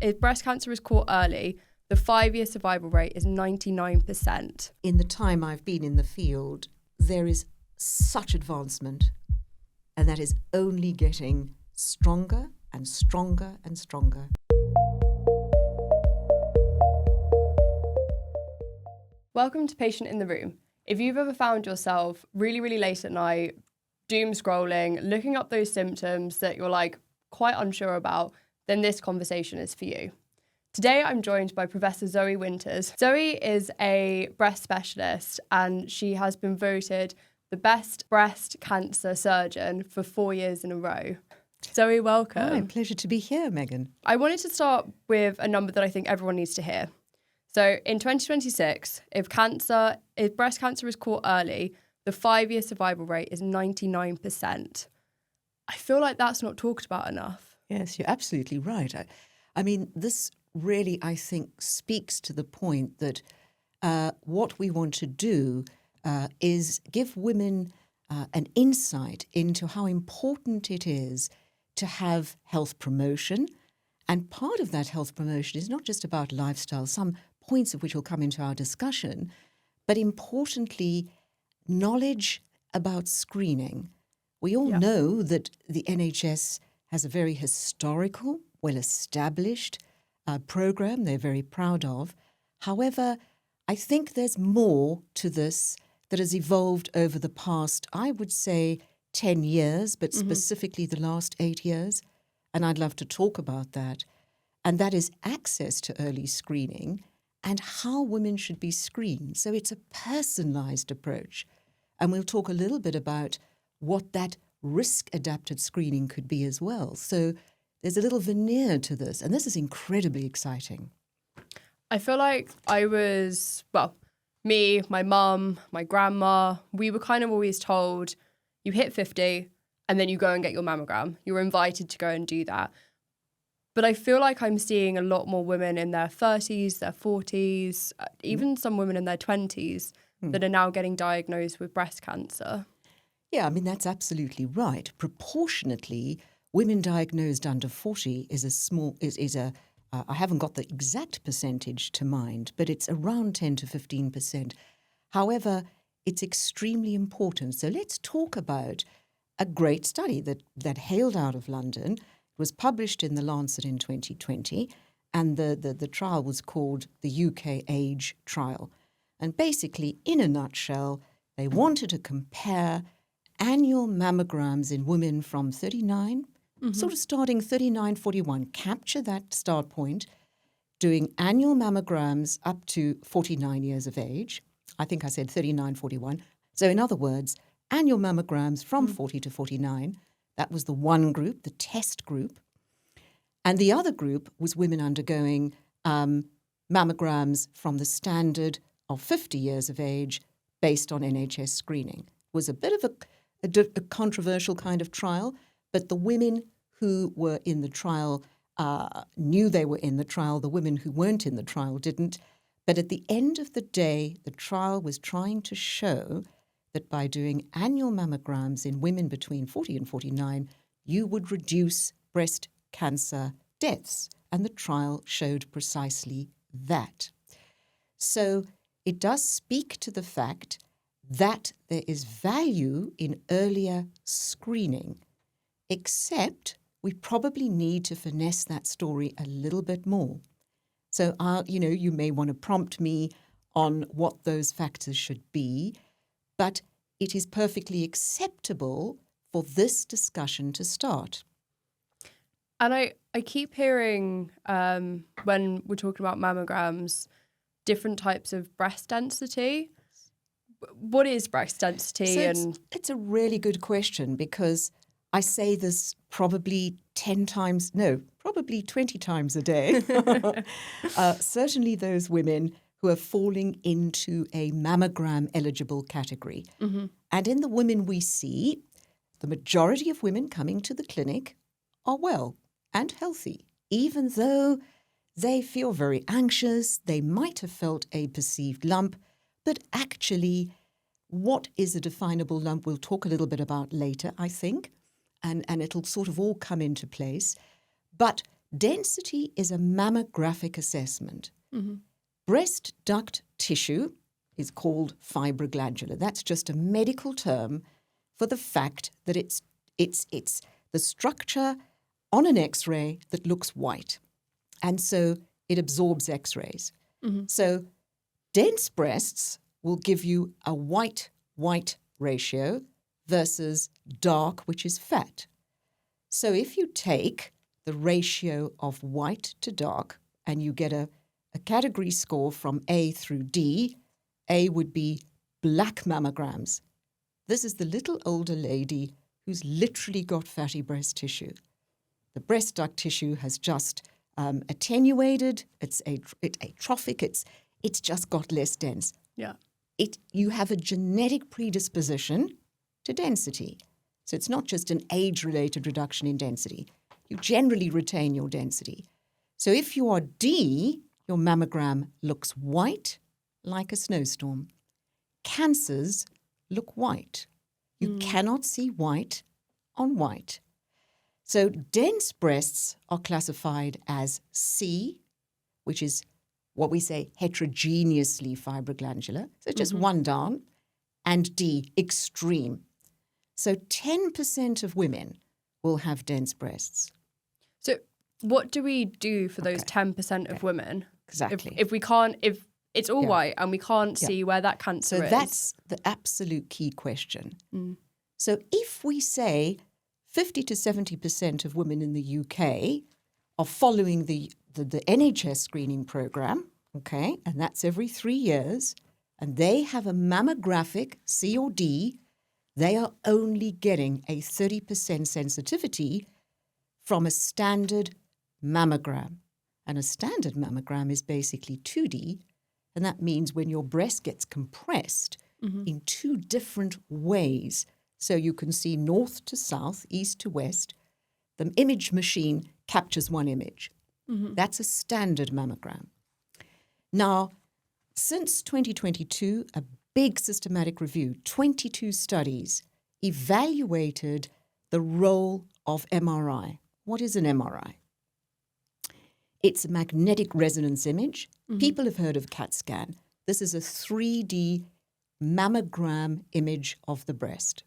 if breast cancer is caught early, the 5-year survival rate is 99%. In the time I've been in the field, there is such advancement, and that is only getting stronger and stronger and stronger. Welcome to Patient in the Room. If you've ever found yourself really, really late at night, doom scrolling, looking up those symptoms that you're like quite unsure about, then this conversation is for you. Today, I'm joined by Professor Zoe Winters. Zoe is a breast specialist and she has been voted the best breast cancer surgeon for 4 years in a row. Zoe, welcome. Hi, pleasure to be here, Megan. I wanted to start with a number that I think everyone needs to hear. So in 2026, if breast cancer is caught early, the 5-year survival rate is 99%. I feel like that's not talked about enough. Yes, you're absolutely right. I mean, this really, I think, speaks to the point that what we want to do is give women an insight into how important it is to have health promotion. And part of that health promotion is not just about lifestyle, some points of which will come into our discussion, but importantly, knowledge about screening. We all know that the NHS has a very historical, well-established program they're very proud of. However, I think there's more to this that has evolved over the past, I would say, 10 years, but specifically the last 8 years. And I'd love to talk about that. And that is access to early screening and how women should be screened. So it's a personalized approach. And we'll talk a little bit about what that risk-adapted screening could be as well. So there's a little veneer to this, and this is incredibly exciting. I feel like me, my mum, my grandma, we were kind of always told, you hit 50 and then you go and get your mammogram. You're invited to go and do that. But I feel like I'm seeing a lot more women in their 30s, their 40s, even some women in their 20s that are now getting diagnosed with breast cancer. Yeah, I mean, that's absolutely right. Proportionately, women diagnosed under 40 I haven't got the exact percentage to mind, but it's around 10 to 15%. However, it's extremely important. So let's talk about a great study that hailed out of London. It was published in The Lancet in 2020, and the trial was called the UK Age Trial. And basically, in a nutshell, they wanted to compare annual mammograms in women from 39, sort of starting 39, 41, capture that start point, doing annual mammograms up to 49 years of age. I think I said 39, 41. So in other words, annual mammograms from 40 to 49. That was the one group, the test group. And the other group was women undergoing mammograms from the standard of 50 years of age based on NHS screening. It was a bit of a controversial kind of trial, but the women who were in the trial knew they were in the trial. The women who weren't in the trial didn't. But at the end of the day, the trial was trying to show that by doing annual mammograms in women between 40 and 49, you would reduce breast cancer deaths. And the trial showed precisely that. So it does speak to the fact that there is value in earlier screening, except we probably need to finesse that story a little bit more. So, you may want to prompt me on what those factors should be, but it is perfectly acceptable for this discussion to start. And I keep hearing when we're talking about mammograms, different types of breast density. What is breast density? So it's a really good question, because I say this probably 20 times a day. Certainly those women who are falling into a mammogram-eligible category. And in the women we see, the majority of women coming to the clinic are well and healthy, even though they feel very anxious. They might have felt a perceived lump, but actually, what is a definable lump we'll talk a little bit about later, I think, and it'll sort of all come into place. But Density is a mammographic assessment. Mm-hmm. Breast duct tissue is called fibroglandular. That's just a medical term for the fact that it's the structure on an X-ray that looks white. And so it absorbs X-rays. Mm-hmm. So dense breasts will give you a white-white ratio versus dark, which is fat. So if you take the ratio of white to dark and you get a category score from A through D, A would be black mammograms. This is the little older lady who's literally got fatty breast tissue. The breast duct tissue has just attenuated, it's atrophic, it's just got less dense. Yeah. You have a genetic predisposition to density. So it's not just an age-related reduction in density. You generally retain your density. So if you are D, your mammogram looks white like a snowstorm. Cancers look white. You cannot see white on white. So dense breasts are classified as C, which is what we say heterogeneously fibroglandular, so just one down, and D, extreme. So 10% of women will have dense breasts. So what do we do for those 10% of women? Exactly. If it's all white and we can't see where that cancer is. So that's the absolute key question. So if we say 50 to 70% of women in the UK are following the NHS screening program, okay, and that's every 3 years, and they have a mammographic C or D, they are only getting a 30% sensitivity from a standard mammogram. And a standard mammogram is basically 2D, and that means when your breast gets compressed in two different ways, so you can see north to south, east to west, the image machine captures one image. That's a standard mammogram. Now, since 2022, a big systematic review, 22 studies, evaluated the role of MRI. What is an MRI? It's a magnetic resonance image. People have heard of CAT scan. This is a 3D mammogram image of the breast.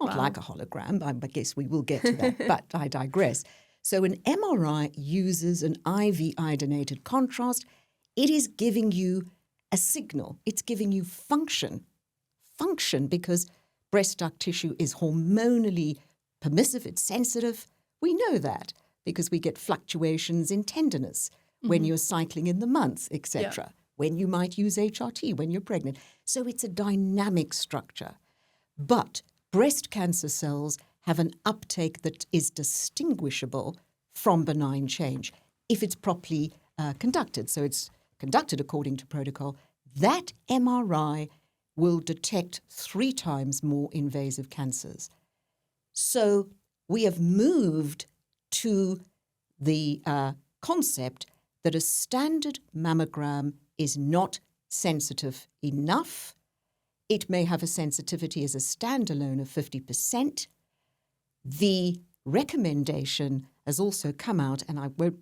Not like a hologram, I guess we will get to that, but I digress. So an MRI uses an IV iodinated contrast. It is giving you a signal. It's giving you function. Function because breast duct tissue is hormonally permissive, it's sensitive. We know that because we get fluctuations in tenderness when you're cycling in the months, etc., when you might use HRT, when you're pregnant. So it's a dynamic structure. But breast cancer cells have an uptake that is distinguishable from benign change if it's properly conducted. So it's conducted according to protocol. That MRI will detect 3 times more invasive cancers. So we have moved to the concept that a standard mammogram is not sensitive enough. It may have a sensitivity as a standalone of 50%. The recommendation has also come out, and I won't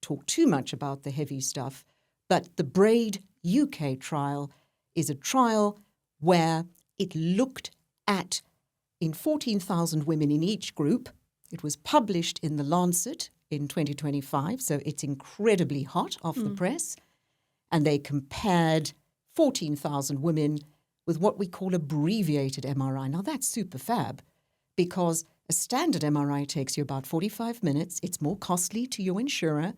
talk too much about the heavy stuff, but the BRAID UK trial is a trial where it looked at, in 14,000 women in each group, it was published in The Lancet in 2025, so it's incredibly hot off the press, and they compared 14,000 women with what we call abbreviated MRI. Now, that's super fab because a standard MRI takes you about 45 minutes. It's more costly to your insurer.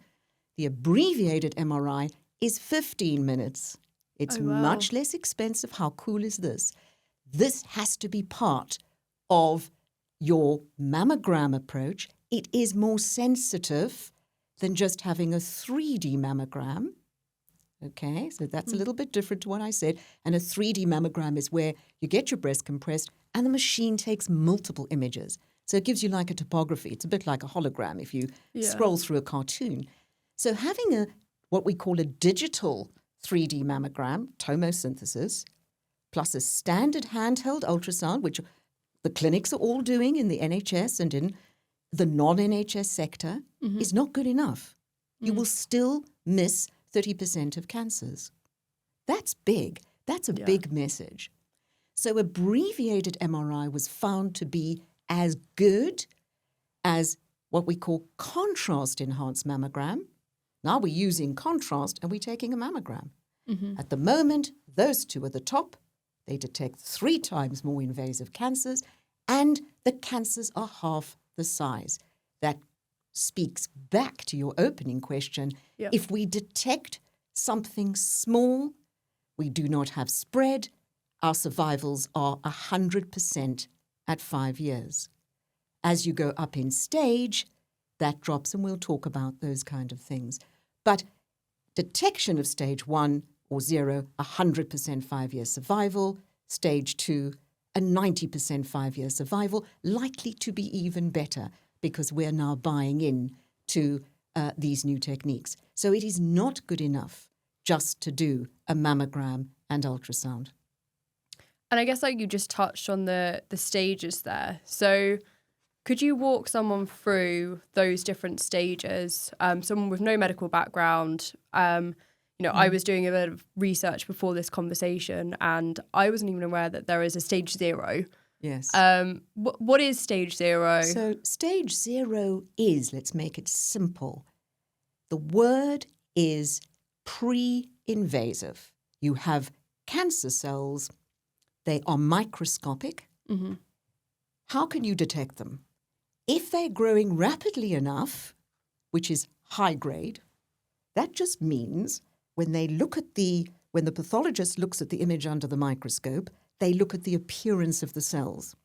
The abbreviated MRI is 15 minutes. It's much less expensive. How cool is this? This has to be part of your mammogram approach. It is more sensitive than just having a 3D mammogram. Okay, so that's a little bit different to what I said. And a 3D mammogram is where you get your breast compressed and the machine takes multiple images. So it gives you like a topography. It's a bit like a hologram if you scroll through a cartoon. So having what we call a digital 3D mammogram, tomosynthesis, plus a standard handheld ultrasound, which the clinics are all doing in the NHS and in the non-NHS sector is not good enough. You will still miss 30% of cancers. That's big. That's a big message. So abbreviated MRI was found to be as good as what we call contrast-enhanced mammogram. Now we're using contrast and we're taking a mammogram. At the moment, those two are the top. They detect 3 times more invasive cancers, and the cancers are half the size. That speaks back to your opening question. Yeah. If we detect something small, we do not have spread, our survivals are 100% at 5 years. As you go up in stage, that drops, and we'll talk about those kind of things. But detection of stage 1 or 0, 100% 5-year survival. Stage 2, a 90% 5-year survival, likely to be even better because we're now buying in to these new techniques. So it is not good enough just to do a mammogram and ultrasound. And I guess like you just touched on the stages there. So could you walk someone through those different stages? Someone with no medical background. I was doing a bit of research before this conversation, and I wasn't even aware that there is a stage 0. Yes. What is stage 0? So stage 0 is, let's make it simple. The word is pre-invasive. You have cancer cells. They are microscopic. How can you detect them? If they're growing rapidly enough, which is high grade, that just means when the pathologist looks at the image under the microscope, they look at the appearance of the cells.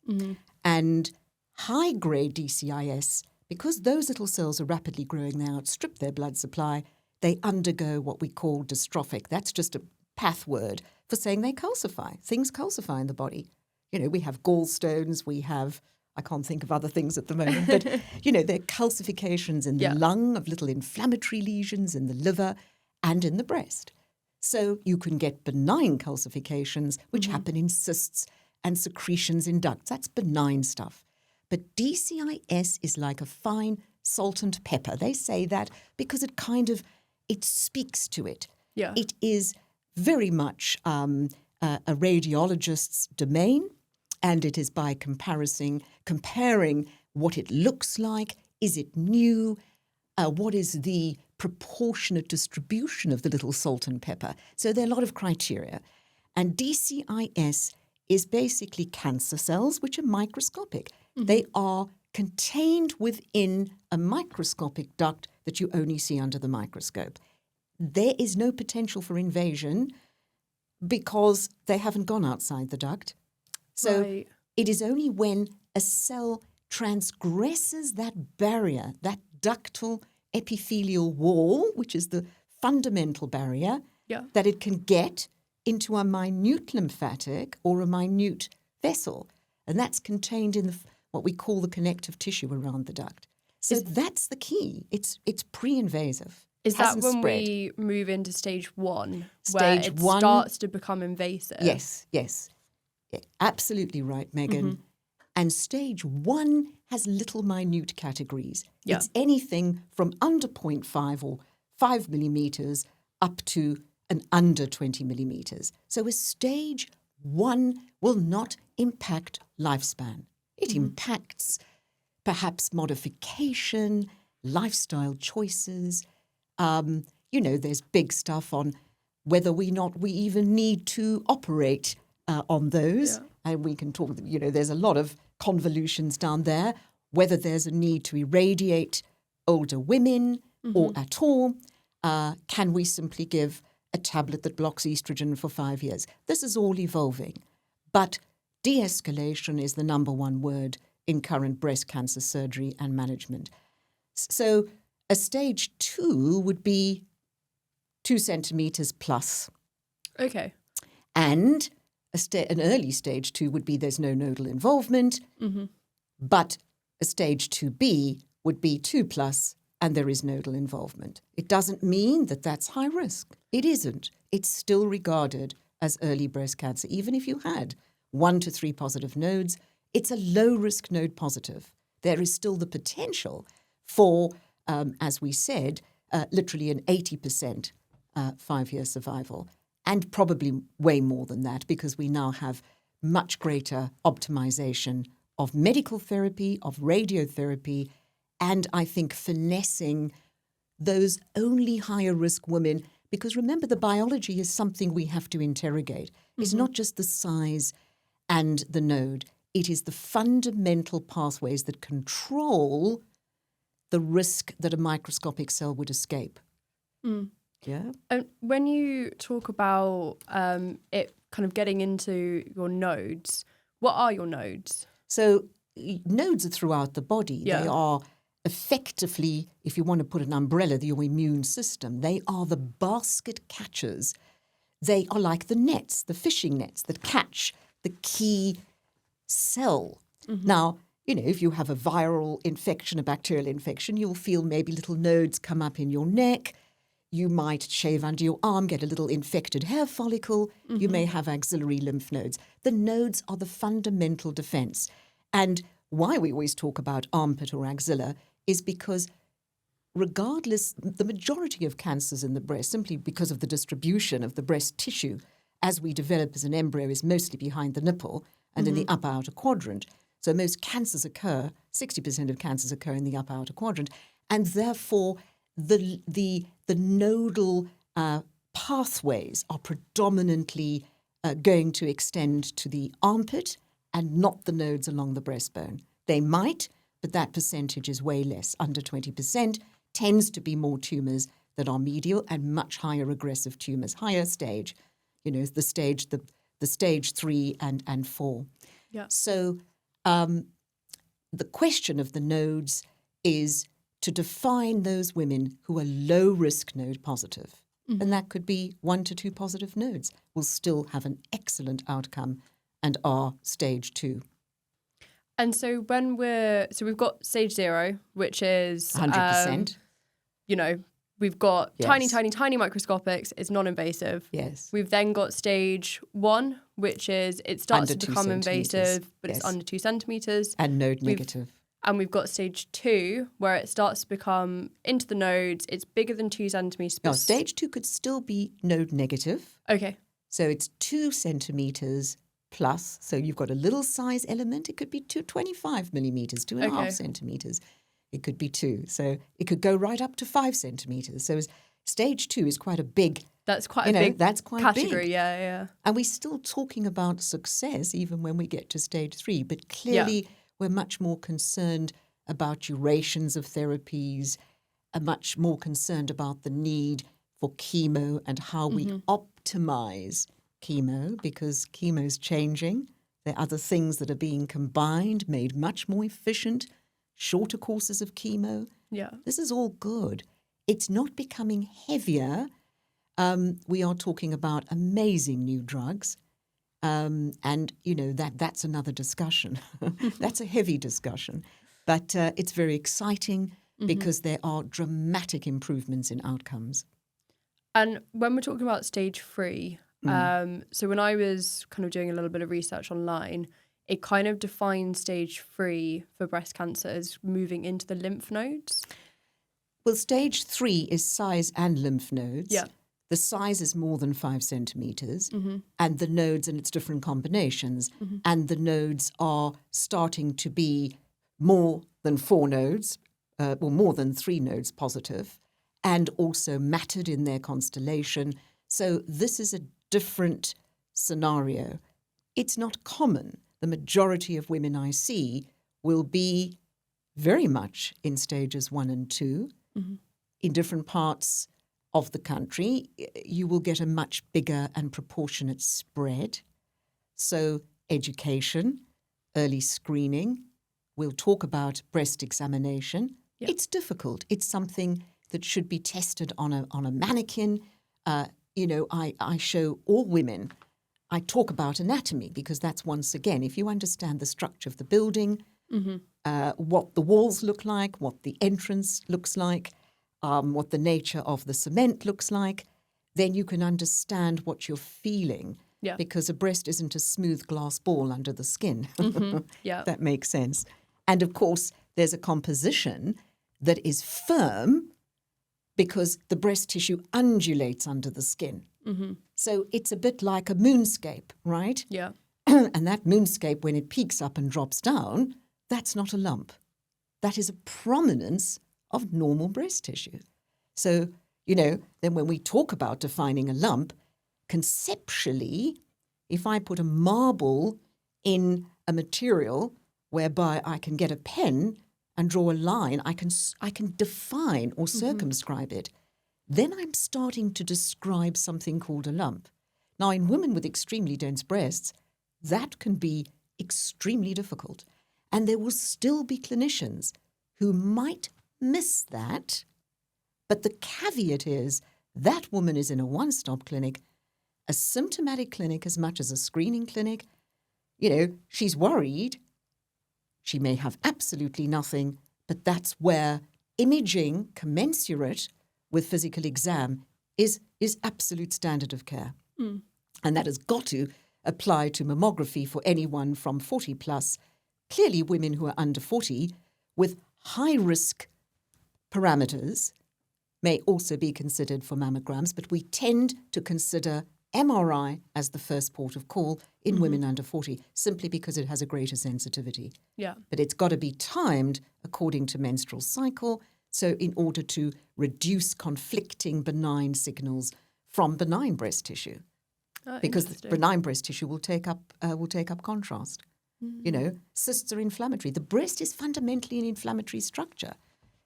And high grade DCIS, because those little cells are rapidly growing, they outstrip their blood supply, they undergo what we call dystrophic. That's just a path word for saying they calcify. Things calcify in the body. We have gallstones, we have, I can't think of other things at the moment, but, there are calcifications in the lung of little inflammatory lesions in the liver and in the breast. So you can get benign calcifications, which happen in cysts and secretions in ducts. That's benign stuff. But DCIS is like a fine salt and pepper. They say that because it speaks to it. Yeah. It is very much a radiologist's domain, and it is by comparing what it looks like. Is it new? What is the proportionate distribution of the little salt and pepper? So there are a lot of criteria. And DCIS is basically cancer cells, which are microscopic. They are contained within a microscopic duct that you only see under the microscope. There is no potential for invasion because they haven't gone outside the duct. So it is only when a cell transgresses that barrier, that ductal epithelial wall, which is the fundamental barrier, that it can get into a minute lymphatic or a minute vessel. And that's contained in what we call the connective tissue around the duct. So that's the key. It's pre-invasive. Is that when spread. we move into stage 1, Stage where it 1 starts to become invasive? Yes. Yeah, absolutely right, Megan. And stage 1 has little minute categories. Yeah. It's anything from under 0.5 or 5 millimeters up to an under 20 millimeters. So a stage 1 will not impact lifespan. It impacts perhaps modification, lifestyle choices. There's big stuff on whether we even need to operate on those. Yeah. And we can talk, there's a lot of convolutions down there, whether there's a need to irradiate older women or at all. Can we simply give a tablet that blocks estrogen for 5 years? This is all evolving. But de-escalation is the number one word in current breast cancer surgery and management. So a stage 2 would be 2 centimeters plus. Okay. And an early stage 2 would be there's no nodal involvement, but a stage 2B would be 2 plus and there is nodal involvement. It doesn't mean that that's high risk. It isn't. It's still regarded as early breast cancer. Even if you had 1 to 3 positive nodes, it's a low risk node positive there is still the potential for, as we said, literally an 80% 5-year survival, and probably way more than that, because we now have much greater optimization of medical therapy, of radiotherapy, and I think finessing those only higher risk women, because remember, the biology is something we have to interrogate. It's not just the size and the node. It is the fundamental pathways that control the risk that a microscopic cell would escape. Yeah. When you talk about it kind of getting into your nodes, what are your nodes? So nodes are throughout the body. Yeah. They are effectively, if you want to put an umbrella, your immune system. They are the basket catchers. They are like the nets, the fishing nets that catch the key cell. Now, if you have a viral infection, a bacterial infection, you'll feel maybe little nodes come up in your neck. You might shave under your arm, get a little infected hair follicle. You may have axillary lymph nodes. The nodes are the fundamental defense. And why we always talk about armpit or axilla is because regardless, the majority of cancers in the breast, simply because of the distribution of the breast tissue as we develop as an embryo, is mostly behind the nipple and in the upper outer quadrant. So most cancers occur, 60% of cancers occur in the upper outer quadrant, and therefore the nodal pathways are predominantly going to extend to the armpit and not the nodes along the breastbone. They might, but that percentage is way less. Under 20% tends to be more tumours that are medial and much higher aggressive tumours, higher stage, the stage 3 and 4. Yeah. So the question of the nodes is to define those women who are low-risk node positive. And that could be 1 to 2 positive nodes will still have an excellent outcome and are stage 2. And so we've got stage 0, which is 100%. We've got Yes. tiny microscopics. It's non-invasive. Yes. We've then got stage 1, which is it starts Under to 2 become invasive, centimetres. but Yes. it's under 2 centimeters. And node negative. And we've got stage 2, where it starts to become into the nodes. It's bigger than 2 centimeters. Now, stage 2 could still be node negative. Okay. So it's 2 centimeters plus. So you've got a little size element. It could be 25 millimeters, 2.5 centimeters. It could be 2. So it could go right up to 5 centimeters. So stage 2 is quite a big. That's quite a big that's quite category. big. Yeah. And we're still talking about success even when we get to stage 3. But clearly we're much more concerned about durations of therapies, much more concerned about the need for chemo and how we optimize chemo, because chemo is changing. There are other things that are being combined, made much more efficient, shorter courses of chemo. Yeah. This is all good. It's not becoming heavier. We are talking about amazing new drugs. And, that's another discussion. That's a heavy discussion. But it's very exciting because there are dramatic improvements in outcomes. And when we're talking about stage 3, so when I was kind of doing a little bit of research online, it kind of defines stage 3 for breast cancer as moving into the lymph nodes. Well, stage 3 is size and lymph nodes. Yeah. The size is more than 5 centimeters, and the nodes and its different combinations, and the nodes are starting to be more than 4 nodes, more than 3 nodes positive, and also mattered in their constellation. So this is a different scenario. It's not common. The majority of women I see will be very much in stages 1 and 2. In different parts of the country, you will get a much bigger and proportionate spread. So education, early screening, we'll talk about breast examination. Yeah. It's difficult. It's something that should be tested on a mannequin. I show all women, I talk about anatomy because that's, once again, if you understand the structure of the building, what the walls look like, what the entrance looks like, what the nature of the cement looks like, then you can understand what you're feeling. Yeah. Because a breast isn't a smooth glass ball under the skin. Yeah. That makes sense. And of course, there's a composition that is firm because the breast tissue undulates under the skin. Mm-hmm. So it's a bit like a moonscape, right? Yeah. And that moonscape, when it peaks up and drops down, that's not a lump. That is a prominence of normal breast tissue. So, then when we talk about defining a lump, conceptually, if I put a marble in a material whereby I can get a pen and draw a line, I can define or circumscribe it. Then I'm starting to describe something called a lump. Now, in women with extremely dense breasts, that can be extremely difficult. And there will still be clinicians who might miss that. But the caveat is that woman is in a one-stop clinic, a symptomatic clinic as much as a screening clinic. She's worried. She may have absolutely nothing, but that's where imaging commensurate with physical exam is absolute standard of care. Mm. And that has got to apply to mammography for anyone from 40 plus. Clearly, women who are under 40 with high-risk parameters may also be considered for mammograms, but we tend to consider MRI as the first port of call in women under 40, simply because it has a greater sensitivity. Yeah. But it's got to be timed according to menstrual cycle, so in order to reduce conflicting benign signals from benign breast tissue. Because the benign breast tissue will take up contrast. Cysts are inflammatory. The breast is fundamentally an inflammatory structure.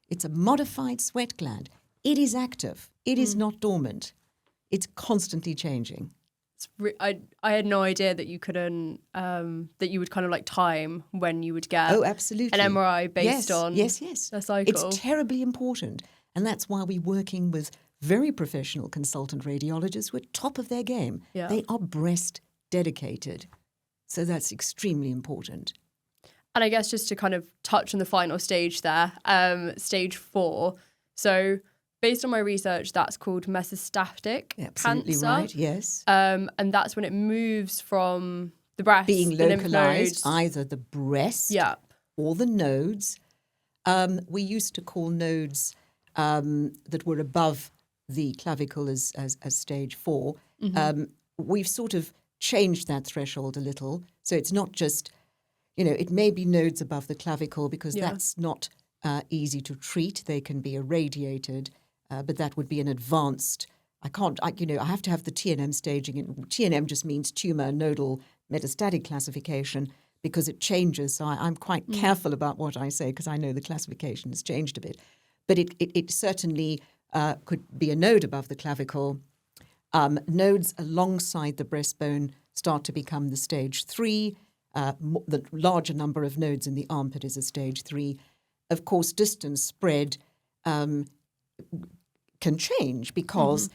It's a modified sweat gland. It is active. It is not dormant. It's constantly changing. I had no idea that you couldn't that you would kind of like time when you would get absolutely an MRI based on a cycle. It's terribly important, and that's why we're working with very professional consultant radiologists who are top of their game. Yeah. They are breast dedicated, so that's extremely important. And I guess just to kind of touch on the final stage there, stage 4. So based on my research, that's called metastatic Absolutely cancer. Right, yes. And that's when it moves from the breast, being the lymph localized, nodes. either the breast or the nodes. We used to call nodes that were above the clavicle as stage 4. We've sort of changed that threshold a little. So it's not just, it may be nodes above the clavicle because that's not easy to treat. They can be irradiated, but that would be an advanced. I have to have the TNM staging. And TNM just means tumor nodal metastatic classification because it changes. So I'm quite careful about what I say because I know the classification has changed a bit. But it certainly could be a node above the clavicle. Nodes alongside the breastbone start to become the stage 3. The larger number of nodes in the armpit is a stage 3. Of course, distance spread can change because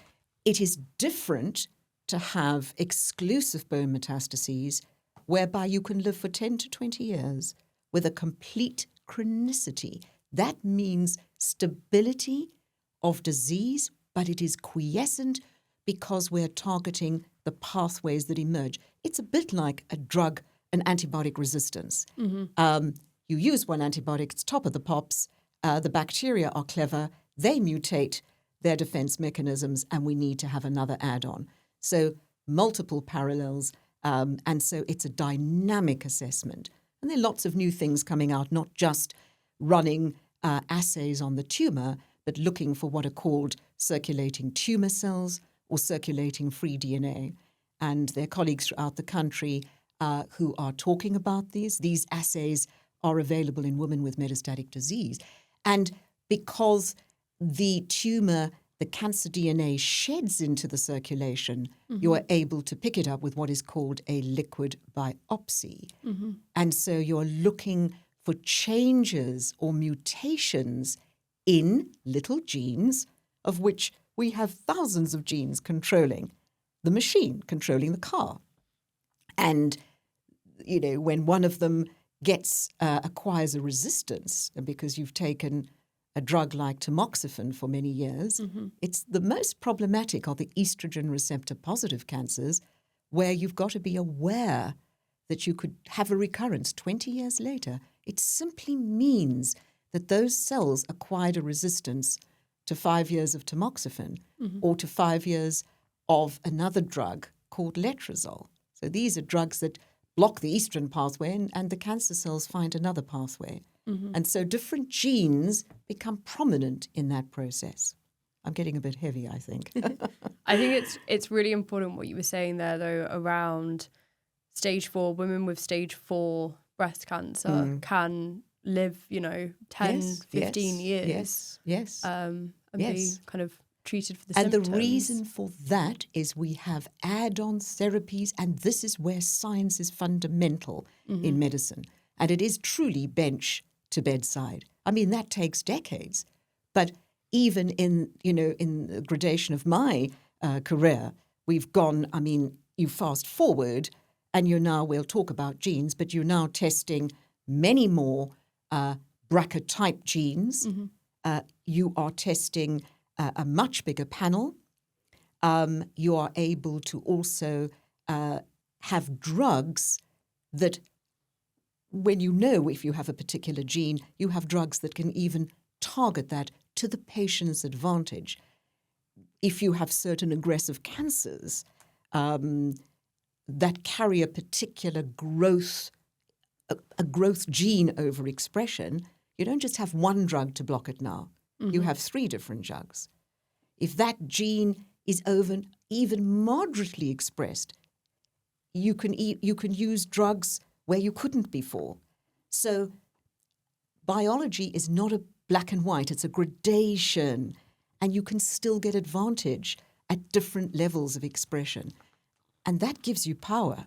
it is different to have exclusive bone metastases whereby you can live for 10 to 20 years with a complete chronicity. That means stability of disease, but it is quiescent because we're targeting the pathways that emerge. It's a bit like a drug, an antibiotic resistance. You use one antibiotic, it's top of the pops. The bacteria are clever. They mutate their defense mechanisms, and we need to have another add-on. So multiple parallels, and so it's a dynamic assessment. And there are lots of new things coming out, not just running assays on the tumor, but looking for what are called circulating tumor cells or circulating free DNA. And there are colleagues throughout the country who are talking about these. These assays are available in women with metastatic disease. And because the tumor, the cancer DNA sheds into the circulation, you are able to pick it up with what is called a liquid biopsy. And so you're looking for changes or mutations in little genes, of which we have thousands of genes controlling the machine, controlling the car. And, when one of them acquires a resistance, because you've taken a drug like tamoxifen for many years, it's the most problematic of the estrogen receptor positive cancers, where you've got to be aware that you could have a recurrence 20 years later It simply means that those cells acquired a resistance to 5 years of tamoxifen or to 5 years of another drug called letrozole. So these are drugs that block the estrogen pathway and the cancer cells find another pathway. And so different genes become prominent in that process. I'm getting a bit heavy, I think. I think it's really important what you were saying there, though, around stage 4. Women with stage 4 breast cancer can live, 10, 15 years. Yes. And Yes. be kind of treated for the And symptoms. the reason for that is we have add-on therapies, and this is where science is fundamental in medicine. And it is truly bench to bedside. I mean, that takes decades. But even in the gradation of my career, we've gone, I mean, you fast forward and we'll talk about genes, but you're now testing many more BRCA type genes. You are testing a much bigger panel. You are able to also have drugs that, when if you have a particular gene, you have drugs that can even target that to the patient's advantage. If you have certain aggressive cancers that carry a particular growth gene overexpression, you don't just have one drug to block it now. You have 3 different drugs. If that gene is even moderately expressed, you can use drugs where you couldn't before. So biology is not a black and white, it's a gradation, and you can still get advantage at different levels of expression. And that gives you power.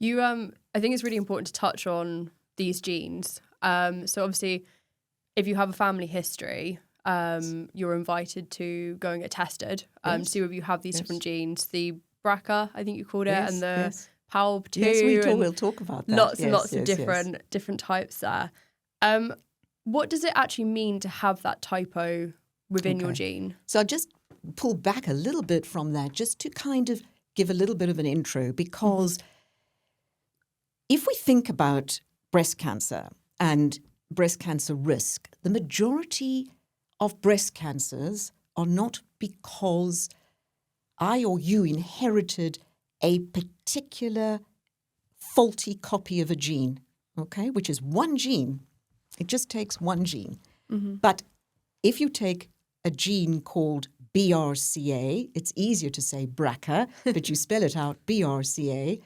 I think it's really important to touch on these genes. So obviously, if you have a family history, you're invited to go and get tested to see whether you have these different genes. The BRCA, I think you called it, and the PALB2. Yes, we'll talk about that. Lots and lots of different types there. What does it actually mean to have that typo within your gene? So I'll just pull back a little bit from that, just to kind of give a little bit of an intro, because if we think about breast cancer and breast cancer risk, the majority of breast cancers are not because I or you inherited a particular faulty copy of a gene, which is one gene. It just takes one gene. But if you take a gene called BRCA, it's easier to say BRCA, but you spell it out BRCA,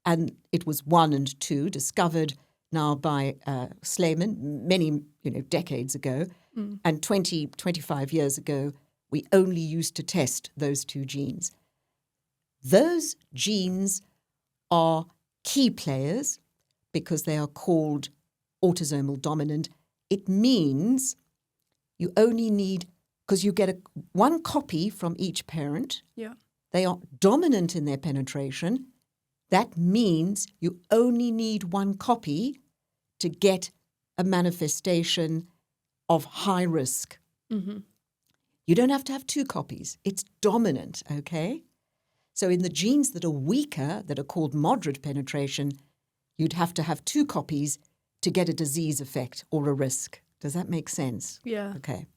and it was 1 and 2, discovered now by Slayman many decades ago, and 25 years ago, we only used to test those 2 genes. Those genes are key players because they are called autosomal dominant. It means you only need, because you get one copy from each parent. Yeah. They are dominant in their penetration. That means you only need one copy to get a manifestation of high risk. You don't have to have 2 copies. It's dominant, okay? So in the genes that are weaker, that are called moderate penetration, you'd have to have 2 copies to get a disease effect or a risk. Does that make sense? Yeah. Okay.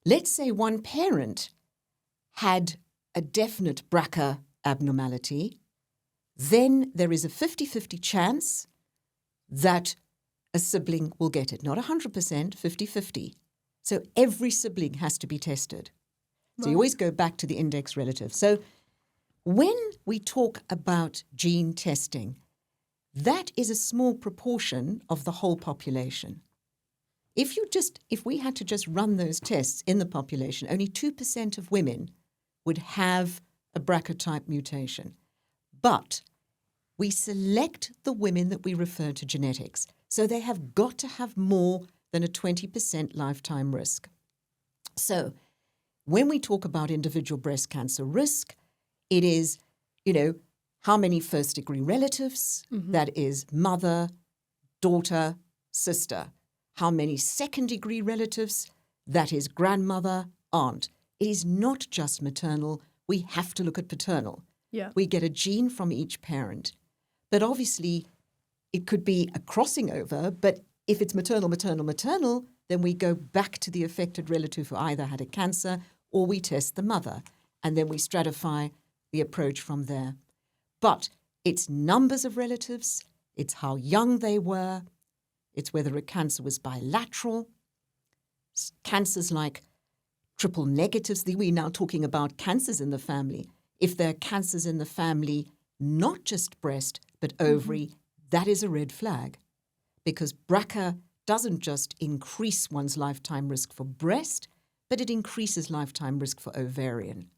Let's say one parent had a definite BRCA abnormality, then there is a 50-50 chance that a sibling will get it. Not 100%, 50-50. So every sibling has to be tested. So you always go back to the index relative. So when we talk about gene testing, that is a small proportion of the whole population. If we had to just run those tests in the population, only 2% of women would have a BRCA type mutation. But we select the women that we refer to genetics. So they have got to have more than a 20% lifetime risk. So when we talk about individual breast cancer risk, it is, how many first-degree relatives, that is mother, daughter, sister. How many second-degree relatives, that is grandmother, aunt. It is not just maternal. We have to look at paternal. Yeah. We get a gene from each parent. But obviously, it could be a crossing over, but if it's maternal, then we go back to the affected relative who either had a cancer or we test the mother, and then we stratify the approach from there. But it's numbers of relatives, it's how young they were, it's whether a cancer was bilateral, cancers like triple negatives. We're now talking about cancers in the family. If there are cancers in the family, not just breast, but ovary, that is a red flag, because BRCA doesn't just increase one's lifetime risk for breast, but it increases lifetime risk for ovarian.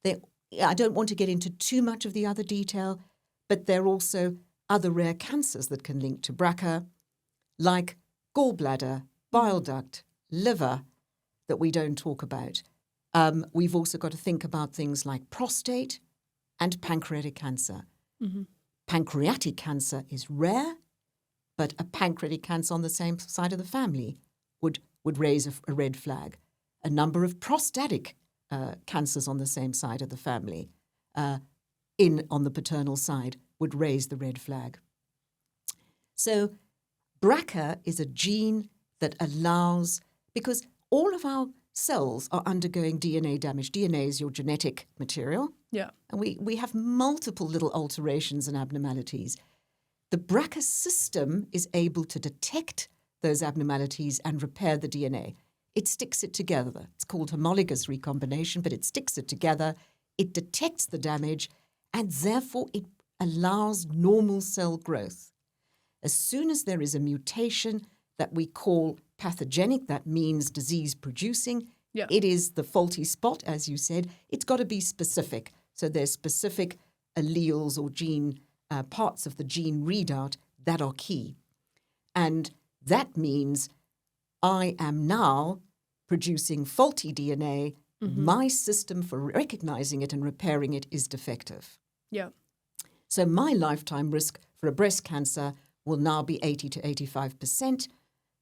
I don't want to get into too much of the other detail, but there are also other rare cancers that can link to BRCA, like gallbladder, bile duct, liver, that we don't talk about. We've also got to think about things like prostate and pancreatic cancer. Pancreatic cancer is rare, but a pancreatic cancer on the same side of the family would raise a red flag. A number of prostatic cancers on the same side of the family on the paternal side would raise the red flag. So BRCA is a gene that allows, because all of our cells are undergoing DNA damage. DNA is your genetic material. Yeah. And we have multiple little alterations and abnormalities. The BRCA system is able to detect those abnormalities and repair the DNA. It sticks it together. It's called homologous recombination, but it sticks it together. It detects the damage, and therefore it allows normal cell growth. As soon as there is a mutation that we call pathogenic, that means disease-producing, it is the faulty spot, as you said. It's got to be specific. So there's specific alleles or gene parts of the gene readout that are key. And that means I am now producing faulty DNA. My system for recognizing it and repairing it is defective. Yeah. So my lifetime risk for a breast cancer will now be 80 to 85%,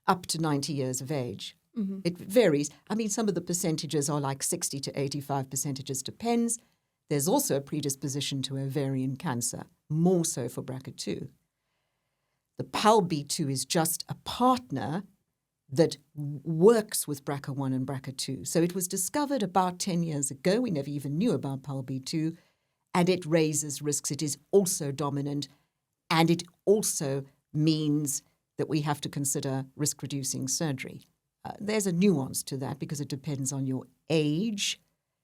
up to 90 years of age. It varies. I mean, some of the percentages are like 60 to 85%. It just depends. There's also a predisposition to ovarian cancer, more so for BRCA2. The PALB2 is just a partner that works with BRCA1 and BRCA2. So it was discovered about 10 years ago. We never even knew about PALB2, and it raises risks. It is also dominant, and it also means that we have to consider risk-reducing surgery. There's a nuance to that because it depends on your age.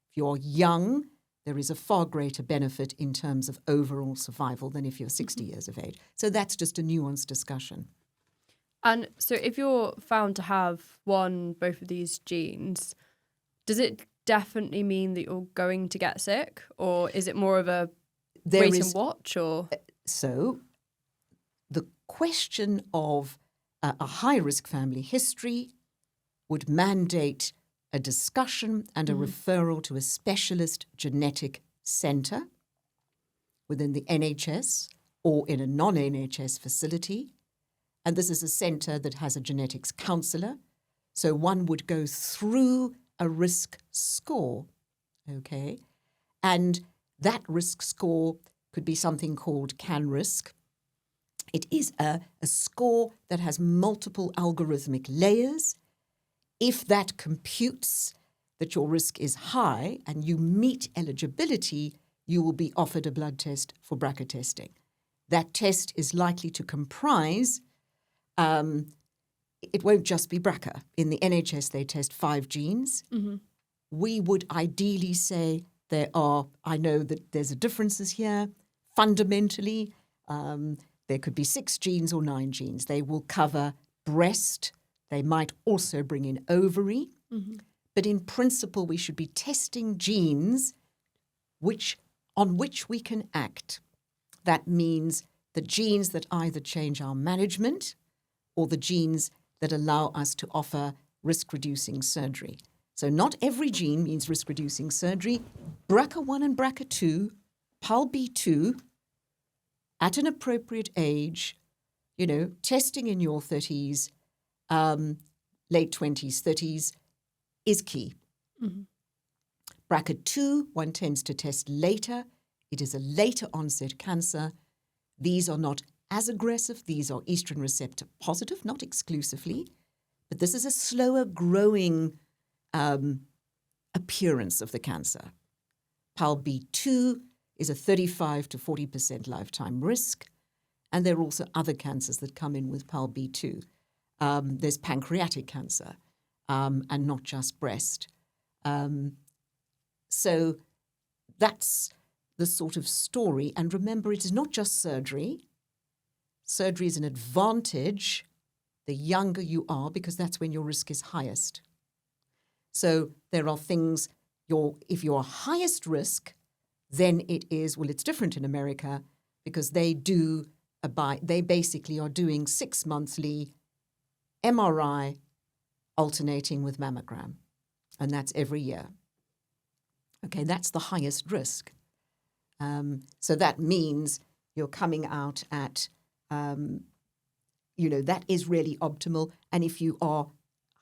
If you're young, there is a far greater benefit in terms of overall survival than if you're 60 years of age. So that's just a nuanced discussion. And so if you're found to have both of these genes, does it definitely mean that you're going to get sick? Or is it more of a wait and watch? Or So the question of a high-risk family history would mandate a discussion and a referral to a specialist genetic centre within the NHS or in a non-NHS facility. And this is a centre that has a genetics counsellor. So one would go through a risk score, okay? And that risk score could be something called CAN-RISK. It is a score that has multiple algorithmic layers. If that computes that your risk is high and you meet eligibility, you will be offered a blood test for BRCA testing. That test is likely to comprise, it won't just be BRCA. In the NHS, they test 5 genes. We would ideally say I know that there's differences here. Fundamentally, there could be 6 genes or 9 genes. They will cover breast. They might also bring in ovary. But in principle, we should be testing genes on which we can act. That means the genes that either change our management or the genes that allow us to offer risk-reducing surgery. So not every gene means risk-reducing surgery. BRCA1 and BRCA2, PALB2, at an appropriate age, testing in your 30s, late 20s, 30s, is key. BRCA2, one tends to test later. It is a later onset cancer. These are not as aggressive. These are estrogen receptor positive, not exclusively, but this is a slower growing appearance of the cancer. PALB2 is a 35 to 40% lifetime risk, and there are also other cancers that come in with PALB2. There's pancreatic cancer, and not just breast. So that's the sort of story. And remember, it is not just surgery. Surgery is an advantage the younger you are, because that's when your risk is highest. So there are things, if you're highest risk, then it is, well, it's different in America because they basically are doing 6 monthly MRI alternating with mammogram, and that's every year. Okay, that's the highest risk. So that means you're coming out at, that is really optimal. And if you are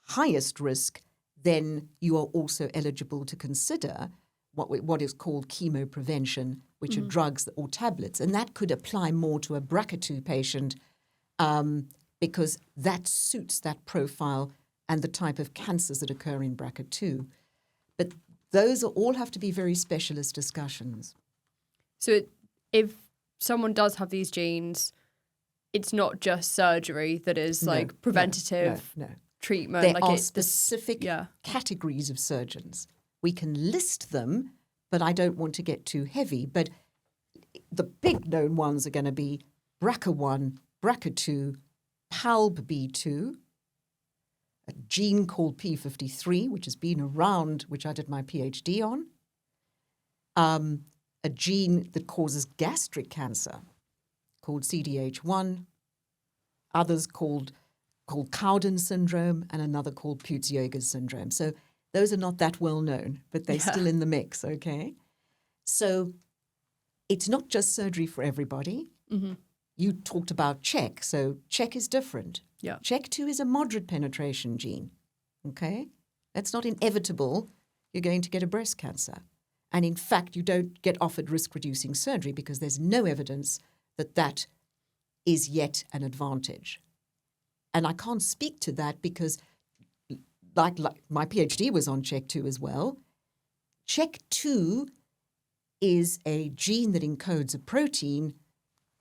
highest risk, then you are also eligible to consider what is called chemoprevention, which are drugs or tablets. And that could apply more to a BRCA2 patient because that suits that profile and the type of cancers that occur in BRCA2. But those all have to be very specialist discussions. So if someone does have these genes, it's not just surgery that is preventative treatment. There are specific categories of surgeons. We can list them, but I don't want to get too heavy. But the big known ones are going to be BRCA1, BRCA2, PALB2, a gene called P53, which has been around, which I did my PhD on, a gene that causes gastric cancer called CDH1, others called Cowden syndrome, and another called Peutz-Jeghers syndrome. So those are not that well known, but they're still in the mix, okay? So it's not just surgery for everybody. Mm-hmm. You talked about CHEK, so CHEK is different. Yeah. CHEK2 is a moderate penetration gene, okay? That's not inevitable. You're going to get a breast cancer. And in fact, you don't get offered risk-reducing surgery because there's no evidence that that is yet an advantage. And I can't speak to that because like my PhD was on CHEK2 as well. CHEK2 is a gene that encodes a protein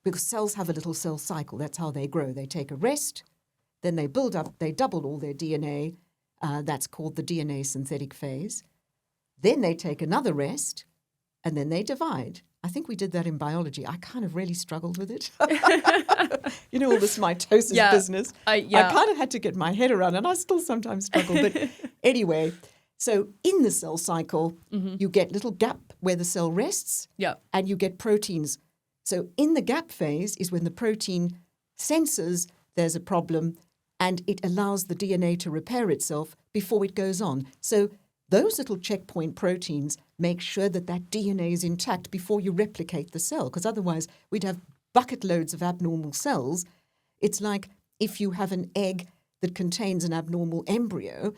because cells have a little cell cycle. That's how they grow. They take a rest, then they build up, they double all their DNA. That's called the DNA synthetic phase. Then they take another rest, and then they divide. I think we did that in biology. I kind of really struggled with it. All this mitosis business. I kind of had to get my head around, and I still sometimes struggle. But anyway, so in the cell cycle, you get little gap where the cell rests, and you get proteins. So in the gap phase is when the protein senses there's a problem, and it allows the DNA to repair itself before it goes on. So those little checkpoint proteins make sure that that DNA is intact before you replicate the cell, because otherwise we'd have bucket loads of abnormal cells. It's like if you have an egg that contains an abnormal embryo,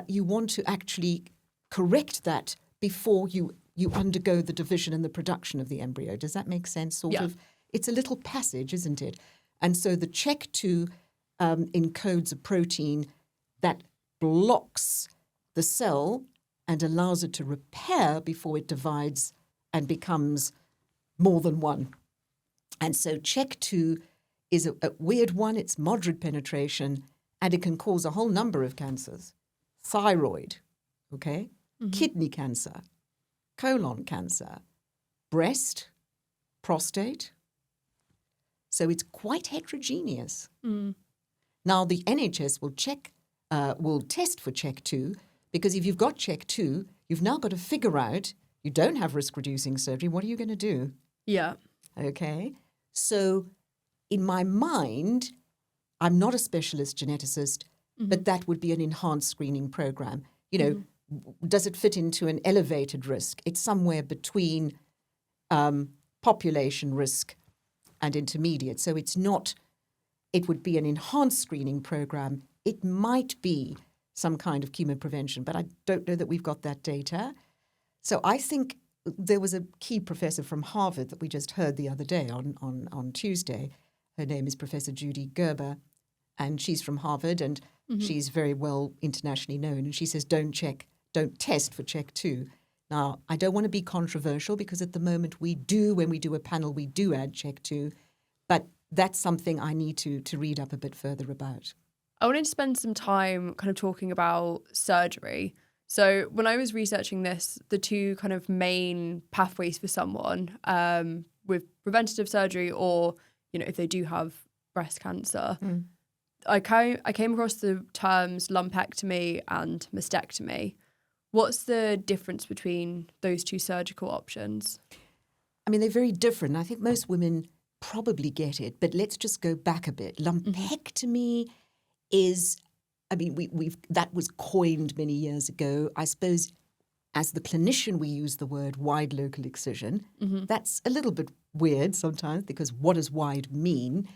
you want to actually correct that before you undergo the division and the production of the embryo. Does that make sense? Sort of. It's a little passage, isn't it? And so the CHEK2 encodes a protein that blocks the cell and allows it to repair before it divides and becomes more than one. And so CHEK2 is a weird one. It's moderate penetration, and it can cause a whole number of cancers. Thyroid, okay? Kidney cancer, colon cancer, breast, prostate. So it's quite heterogeneous. Now, the NHS will test for CHEK2, because if you've got CHEK2, you've now got to figure out, you don't have risk-reducing surgery, what are you going to do? Yeah. Okay. So in my mind, I'm not a specialist geneticist, but that would be an enhanced screening program. Does it fit into an elevated risk? It's somewhere between population risk and intermediate. So it's not, it would be an enhanced screening program. It might be some kind of chemoprevention, but I don't know that we've got that data. So I think there was a key professor from Harvard that we just heard the other day on Tuesday, Her name is Professor Judy Gerber, and she's from Harvard, and she's very well internationally known. And she says, don't test for check 2. Now, I don't want to be controversial because at the moment when we do a panel, we do add check 2, but that's something I need to read up a bit further about. I wanted to spend some time kind of talking about surgery. So when I was researching this, the two kind of main pathways for someone with preventative surgery or, if they do have breast cancer, I came across the terms lumpectomy and mastectomy. What's the difference between those two surgical options? I mean, they're very different. I think most women probably get it, but let's just go back a bit. Lumpectomy is, that was coined many years ago. I suppose as the clinician, we use the word wide local excision. That's a little bit weird sometimes because what does wide mean?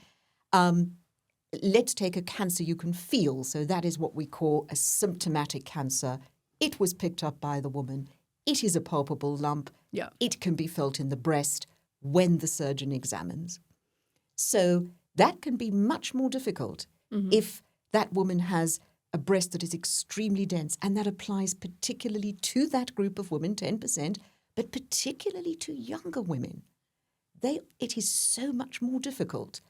Let's take a cancer you can feel. So that is what we call a symptomatic cancer. It was picked up by the woman. It is a palpable lump. Yeah. It can be felt in the breast when the surgeon examines. So that can be much more difficult if that woman has a breast that is extremely dense, and that applies particularly to that group of women, 10%, but particularly to younger women. It is so much more difficult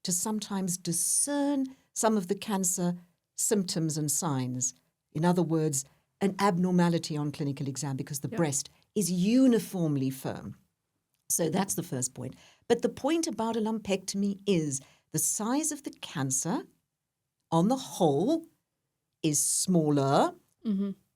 to sometimes discern some of the cancer symptoms and signs. In other words, an abnormality on clinical exam because the breast is uniformly firm. So that's the first point. But the point about a lumpectomy is the size of the cancer on the whole is smaller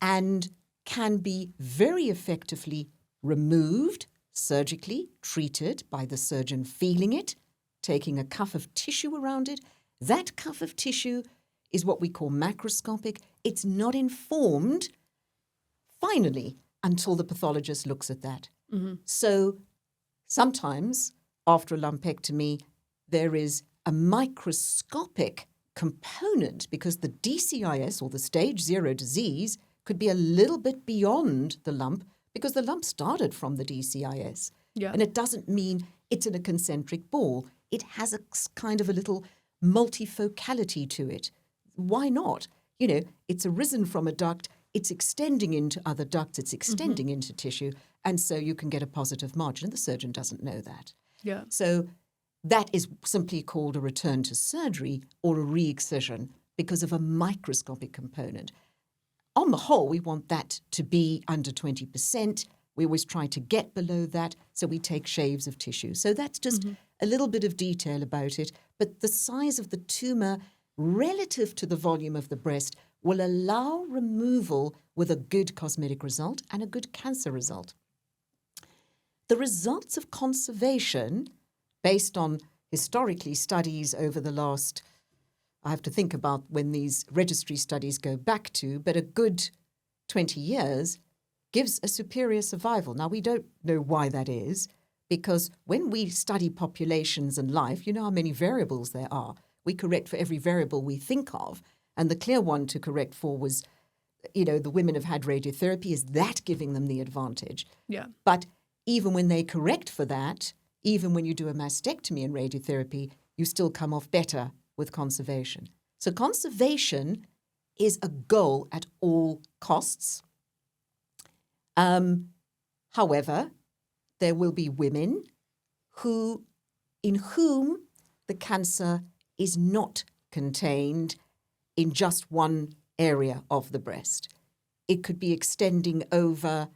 and can be very effectively removed surgically, treated by the surgeon feeling it, taking a cuff of tissue around it. That cuff of tissue is what we call macroscopic. It's not informed, finally, until the pathologist looks at that. So sometimes after a lumpectomy, there is a microscopic component because the DCIS or the stage 0 disease could be a little bit beyond the lump because the lump started from the DCIS. Yeah. And it doesn't mean it's in a concentric ball. It has a kind of a little multifocality to it. Why not? It's arisen from a duct, it's extending into other ducts, it's extending into tissue, and so you can get a positive margin, and the surgeon doesn't know that. Yeah. So that is simply called a return to surgery or a re-excision because of a microscopic component. On the whole, we want that to be under 20%. We always try to get below that, so we take shaves of tissue. So that's just a little bit of detail about it. But the size of the tumour relative to the volume of the breast will allow removal with a good cosmetic result and a good cancer result. The results of conservation, based on historically studies over the last, I have to think about when these registry studies go back to, but a good 20 years, gives a superior survival. Now, we don't know why that is, because when we study populations and life, you know how many variables there are. We correct for every variable we think of. And the clear one to correct for was, the women have had radiotherapy. Is that giving them the advantage? Yeah. But even when they correct for that, even when you do a mastectomy and radiotherapy, you still come off better with conservation. So conservation is a goal at all costs. However, there will be women in whom the cancer is not contained in just one area of the breast. It could be extending over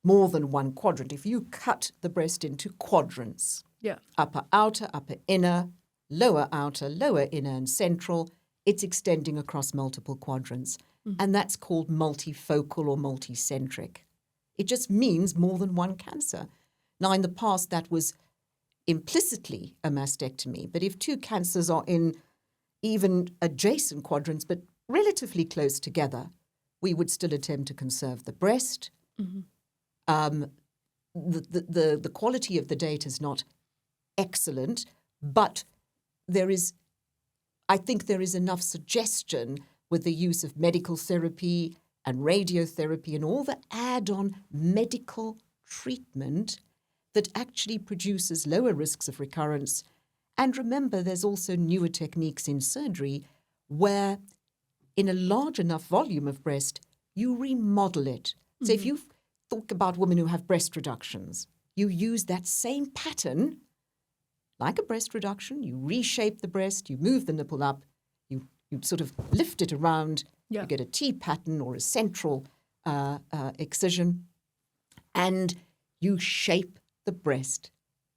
more than one quadrant. If you cut the breast into quadrants, upper outer, upper inner, lower outer, lower inner, and central, it's extending across multiple quadrants. And that's called multifocal or multicentric. It just means more than one cancer. Now, in the past, that was implicitly a mastectomy. But if two cancers are in even adjacent quadrants, but relatively close together, we would still attempt to conserve the breast. The quality of the data is not excellent, but I think there is enough suggestion with the use of medical therapy and radiotherapy and all the add-on medical treatment that actually produces lower risks of recurrence And remember, there's also newer techniques in surgery where in a large enough volume of breast, you remodel it. So if you think about women who have breast reductions, you use that same pattern, like a breast reduction. You reshape the breast, you move the nipple up, you sort of lift it around, you get a T pattern or a central excision, and you shape the breast.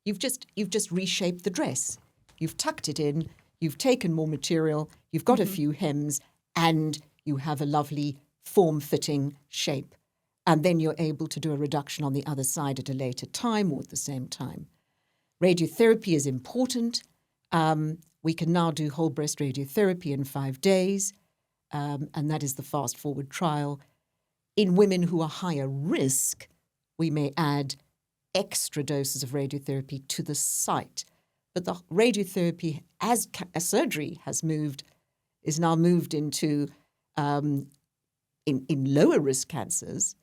You've just reshaped the dress. You've tucked it in, you've taken more material, you've got a few hems, and you have a lovely form-fitting shape. And then you're able to do a reduction on the other side at a later time or at the same time. Radiotherapy is important. We can now do whole breast radiotherapy in 5 days, and that is the fast-forward trial. In women who are higher risk, we may add extra doses of radiotherapy to the site. But the radiotherapy, as surgery is now moved into, in lower risk cancers,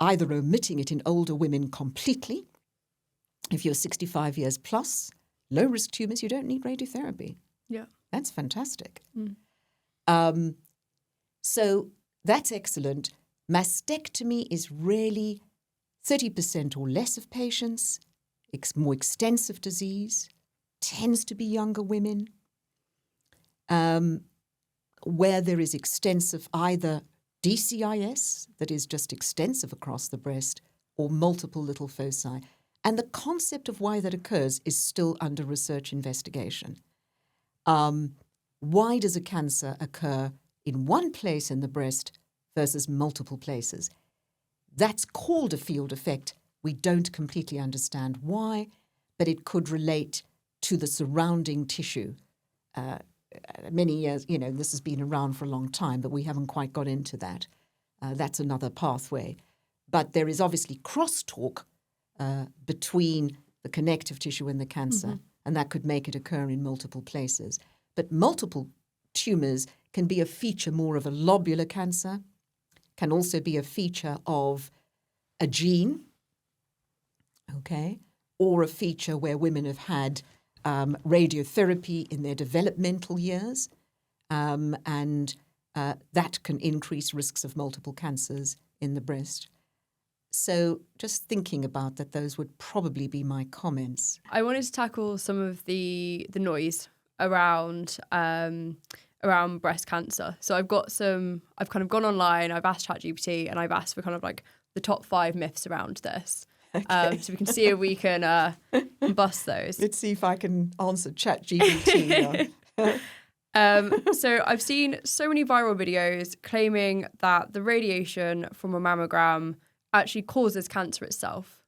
either omitting it in older women completely. If you're 65 years plus, low risk tumors, you don't need radiotherapy. Yeah. That's fantastic. So that's excellent. Mastectomy is really 30% or less of patients, more extensive disease, tends to be younger women, where there is extensive either DCIS, that is just extensive across the breast, or multiple little foci. And the concept of why that occurs is still under research investigation. Why does a cancer occur in one place in the breast versus multiple places? That's called a field effect. We don't completely understand why, but it could relate to the surrounding tissue. Many years, this has been around for a long time, but we haven't quite got into that. That's another pathway. But there is obviously crosstalk between the connective tissue and the cancer, and that could make it occur in multiple places. But multiple tumors can be a feature more of a lobular cancer, can also be a feature of a gene, okay, or a feature where women have had radiotherapy in their developmental years, and that can increase risks of multiple cancers in the breast. So just thinking about that, those would probably be my comments. I wanted to tackle some of the noise around breast cancer. So I've kind of gone online, I've asked ChatGPT, and I've asked for kind of like the top 5 myths around this. Okay. So we can see if we can bust those. Let's see if I can answer ChatGPT. So I've seen so many viral videos claiming that the radiation from a mammogram actually causes cancer itself.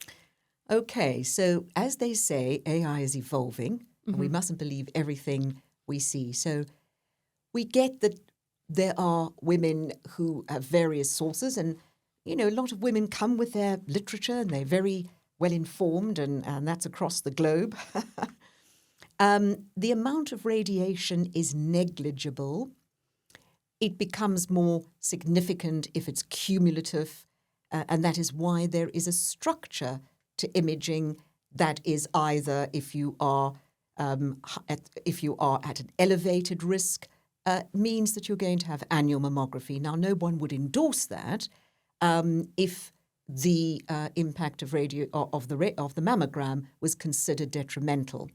Okay, so as they say, AI is evolving, and we mustn't believe everything we see. So we get that there are women who have various sources, and a lot of women come with their literature and they're very well informed, and that's across the globe. The amount of radiation is negligible. It becomes more significant if it's cumulative, and that is why there is a structure to imaging that is either if you are at an elevated risk, means that you're going to have annual mammography. Now, no one would endorse that if the impact of the mammogram was considered detrimental.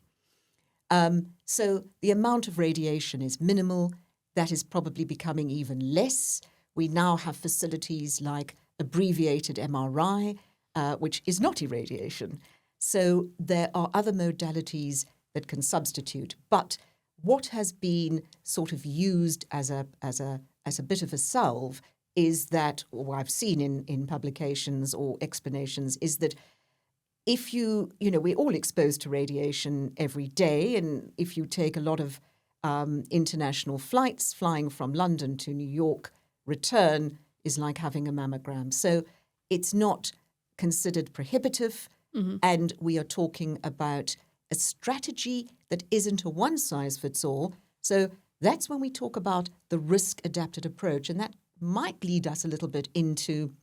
So the amount of radiation is minimal. That is probably becoming even less. We now have facilities like abbreviated MRI, which is not irradiation. So there are other modalities that can substitute. But what has been sort of used as a bit of a salve is that, or I've seen in publications or explanations, is that if we're all exposed to radiation every day, and if you take a lot of international flights, flying from London to New York, return is like having a mammogram. So it's not considered prohibitive, and we are talking about a strategy that isn't a one-size-fits-all. So that's when we talk about the risk-adapted approach, and that might lead us a little bit into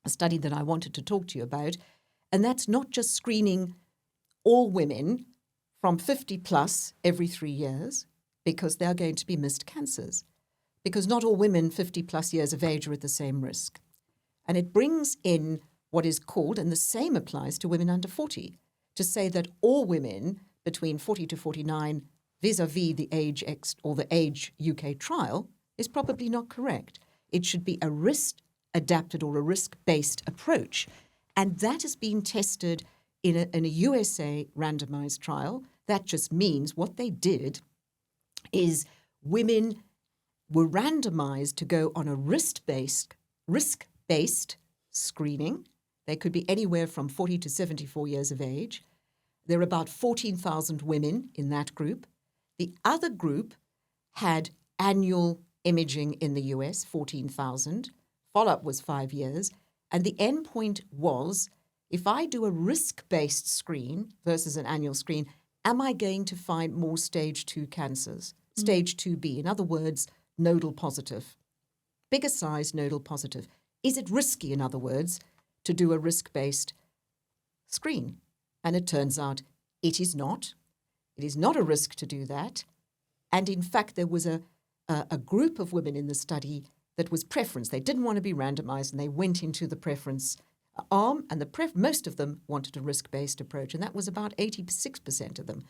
a study that I wanted to talk to you about, and that's not just screening all women from 50 plus every 3 years because they are going to be missed cancers. Because not all women 50 plus years of age are at the same risk. And it brings in what is called, and the same applies to women under 40, to say that all women between 40 to 49 vis-a-vis the age X or the age UK trial is probably not correct. It should be a risk-adapted or a risk-based approach. And that has been tested in a USA randomized trial. That just means what they did is women were randomized to go on a risk-based screening. They could be anywhere from 40 to 74 years of age. There are about 14,000 women in that group. The other group had annual imaging in the US, 14,000. Follow-up was 5 years. And the endpoint was, if I do a risk-based screen versus an annual screen, am I going to find more stage 2 cancers? Stage 2B, in other words, nodal positive. Bigger size nodal positive. Is it risky, in other words, to do a risk-based screen? And it turns out it is not. It is not a risk to do that. And in fact, there was a group of women in the study that was preference. They didn't want to be randomized, and they went into the preference arm, and most of them wanted a risk-based approach, and that was about 86% of them.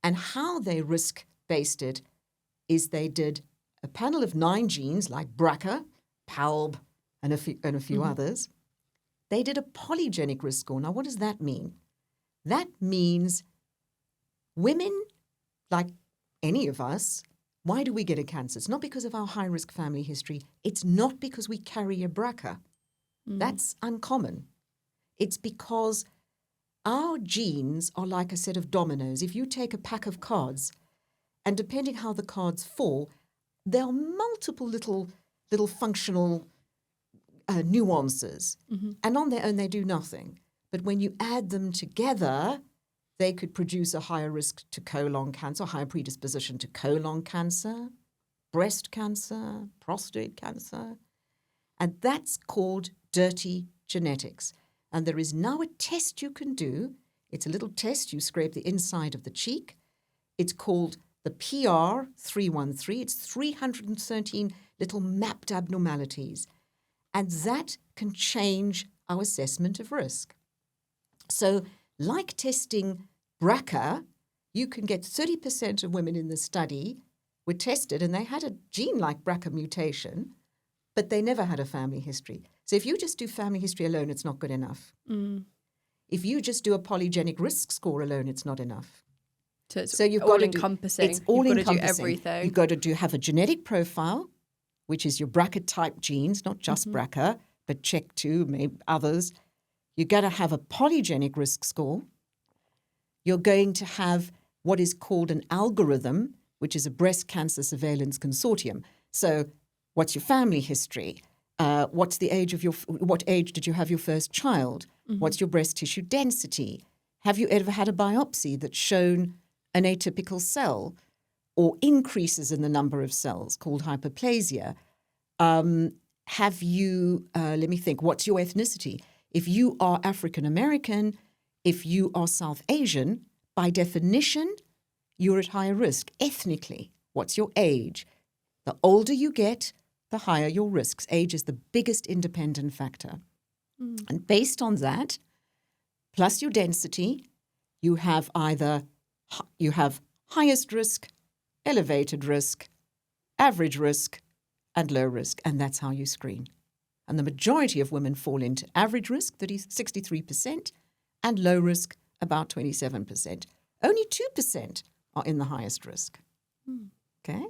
And how they risk-based it is they did a panel of 9 genes like BRCA, PALB, and a few others. They did a polygenic risk score. Now, what does that mean? That means women, like any of us, why do we get a cancer? It's not because of our high-risk family history. It's not because we carry a BRCA. That's uncommon. It's because our genes are like a set of dominoes. If you take a pack of cards, and depending how the cards fall, there are multiple little functional nuances. And on their own, they do nothing. But when you add them together, they could produce a higher risk to colon cancer, higher predisposition to colon cancer, breast cancer, prostate cancer. And that's called dirty genetics. And there is now a test you can do. It's a little test. You scrape the inside of the cheek. It's called the PR313. It's 313 little mapped abnormalities. And that can change our assessment of risk. So like testing BRCA, you can get 30% of women in the study were tested and they had a gene like BRCA mutation, but they never had a family history. So if you just do family history alone, it's not good enough. If you just do a polygenic risk score alone, it's not enough. So you've got to encompassing. It's all You've encompassing. got to do everything. You've got to have a genetic profile, which is your BRCA type genes, not just BRCA, but CHEK2, maybe others. You're going to have a polygenic risk score. You're going to have what is called an algorithm, which is a breast cancer surveillance consortium. So what's your family history? What's the age of what age did you have your first child? What's your breast tissue density? Have you ever had a biopsy that's shown an atypical cell or increases in the number of cells called hyperplasia? Have you, let me think, what's your ethnicity? If you are African American, if you are South Asian, by definition, you're at higher risk ethnically. What's your age? The older you get, the higher your risks. Age is the biggest independent factor. And based on that, plus your density, you have highest risk, elevated risk, average risk, and low risk. And that's how you screen. And the majority of women fall into average risk, 63%, and low risk, about 27%. Only 2% are in the highest risk. Okay?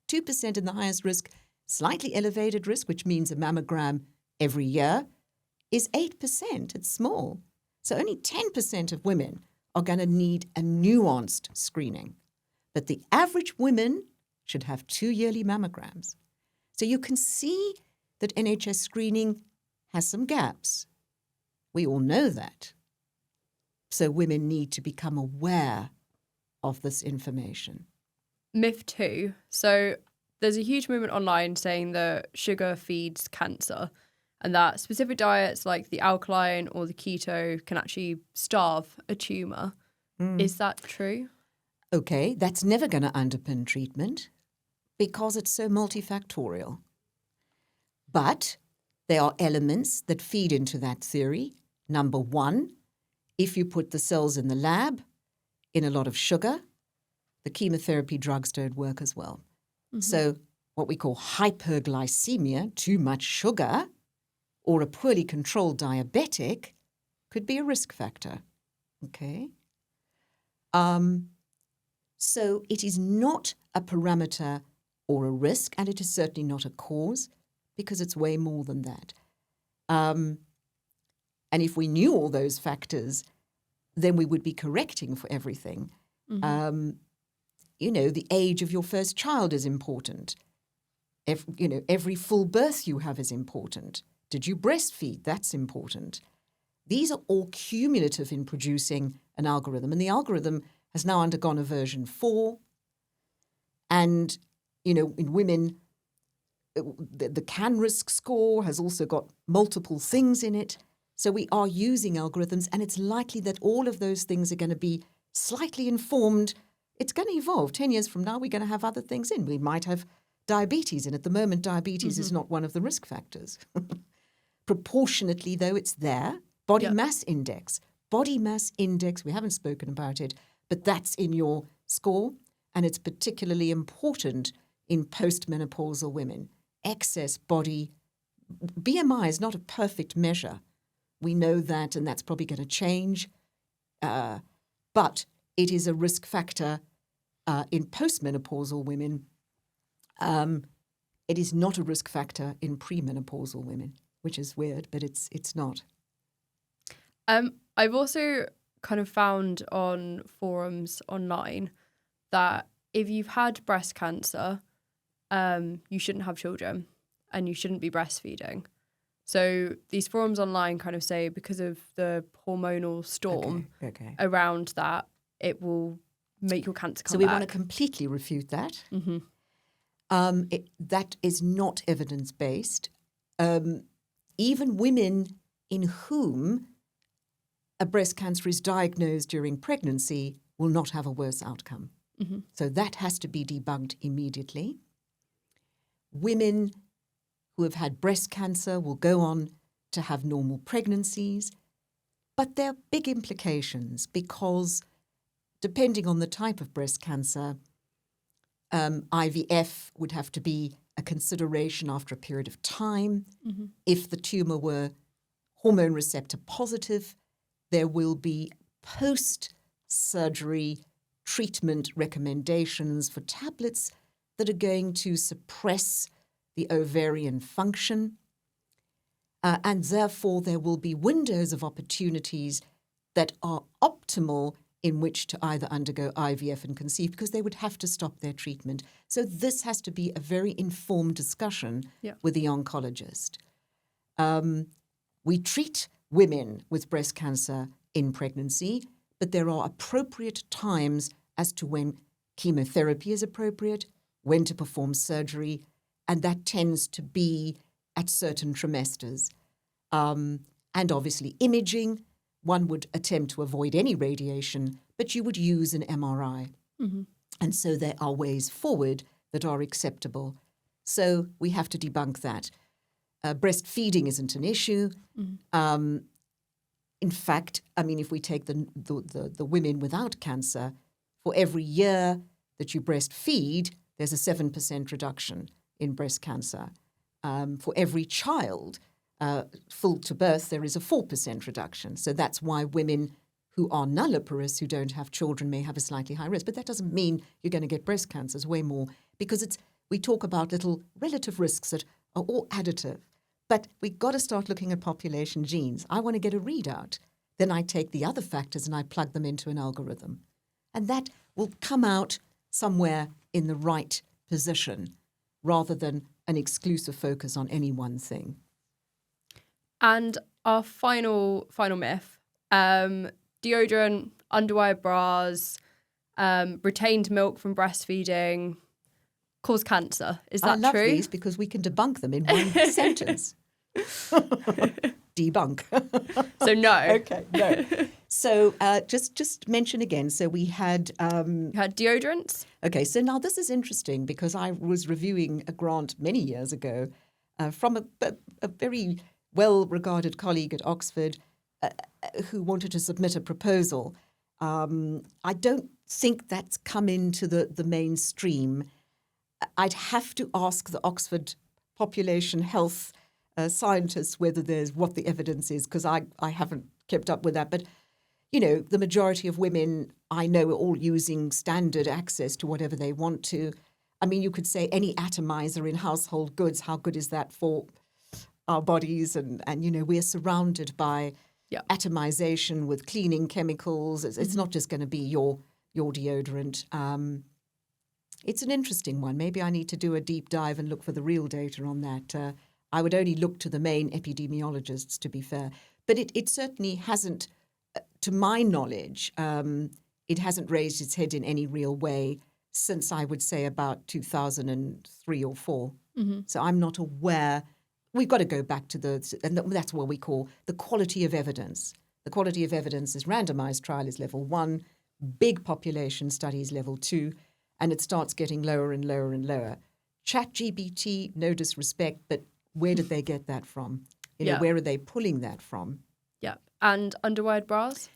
2% in the highest risk, slightly elevated risk, which means a mammogram every year, is 8%. It's small. So only 10% of women are going to need a nuanced screening. But the average women should have 2 yearly mammograms. So you can see that NHS screening has some gaps. We all know that. So women need to become aware of this information. Myth 2. So there's a huge movement online saying that sugar feeds cancer and that specific diets like the alkaline or the keto can actually starve a tumour. Is that true? Okay, that's never going to underpin treatment because it's so multifactorial. But there are elements that feed into that theory. Number one, if you put the cells in the lab in a lot of sugar, the chemotherapy drugs don't work as well. Mm-hmm. So what we call hyperglycemia, too much sugar, or a poorly controlled diabetic could be a risk factor. Okay? So it is not a parameter or a risk, and it is certainly not a cause, because it's way more than that. And if we knew all those factors, then we would be correcting for everything. Mm-hmm. The age of your first child is important. Every full birth you have is important. Did you breastfeed? That's important. These are all cumulative in producing an algorithm, and the algorithm has now undergone a version 4. And, in women, the CAN risk score has also got multiple things in it. So we are using algorithms, and it's likely that all of those things are going to be slightly informed. It's going to evolve. 10 years from now, we're going to have other things in. We might have diabetes, and at the moment, diabetes is not one of the risk factors. Proportionately, though, it's there. Body mass index. Body mass index, we haven't spoken about it, but that's in your score, and it's particularly important in postmenopausal women. Excess body, BMI is not a perfect measure. We know that, and that's probably going to change. But it is a risk factor in postmenopausal women. It is not a risk factor in premenopausal women, which is weird, but it's not. I've also kind of found on forums online that if you've had breast cancer, you shouldn't have children and you shouldn't be breastfeeding. So these forums online kind of say because of the hormonal storm around that, it will make your cancer come back. So we want to completely refute that. Mm-hmm. That is not evidence-based. Even women in whom a breast cancer is diagnosed during pregnancy will not have a worse outcome. Mm-hmm. So that has to be debunked immediately. Women who have had breast cancer will go on to have normal pregnancies. But there are big implications because depending on the type of breast cancer, IVF would have to be a consideration after a period of time. Mm-hmm. If the tumor were hormone receptor positive, there will be post-surgery treatment recommendations for tablets that are going to suppress the ovarian function. And therefore, there will be windows of opportunities that are optimal in which to either undergo IVF and conceive because they would have to stop their treatment. So this has to be a very informed discussion with the oncologist. We treat women with breast cancer in pregnancy, but there are appropriate times as to when chemotherapy is appropriate, when to perform surgery, and that tends to be at certain trimesters. And obviously imaging, one would attempt to avoid any radiation, but you would use an MRI. Mm-hmm. And so there are ways forward that are acceptable. So we have to debunk that. Breastfeeding isn't an issue. Mm-hmm. In fact, I mean, if we take the women without cancer, for every year that you breastfeed, there's a 7% reduction in breast cancer. For every child full to birth, there is a 4% reduction. So that's why women who are nulliparous, who don't have children, may have a slightly high risk. But that doesn't mean you're going to get breast cancer. It's way more because we talk about little relative risks that are all additive. But we've got to start looking at population genes. I want to get a readout. Then I take the other factors and I plug them into an algorithm. And that will come out somewhere in the right position rather than an exclusive focus on any one thing. And our final myth, deodorant, underwire bras, retained milk from breastfeeding cause cancer. Is that true? I love these because we can debunk them in one sentence. debunk. So no. Okay, no. So just mention again. So we had... You had deodorants? Okay, so now this is interesting because I was reviewing a grant many years ago from a very well-regarded colleague at Oxford who wanted to submit a proposal. I don't think that's come into the mainstream. I'd have to ask the Oxford population health scientists whether there's what the evidence is, because I haven't kept up with that. But, you know, the majority of women I know are all using standard access to whatever they want to. I mean, you could say any atomizer in household goods, how good is that for our bodies? And you know, we're surrounded by atomization with cleaning chemicals. It's not just going to be your deodorant. It's an interesting one. Maybe I need to do a deep dive and look for the real data on that. I would only look to the main epidemiologists, to be fair. But it certainly hasn't, to my knowledge, it hasn't raised its head in any real way since, I would say, about 2003 or 4. Mm-hmm. So I'm not aware. We've got to go back to and that's what we call the quality of evidence. The quality of evidence is randomized trial is level 1, big population studies level 2, and it starts getting lower and lower and lower. ChatGPT, no disrespect, but where did they get that from? You know, where are they pulling that from? Yeah. And underwired bras?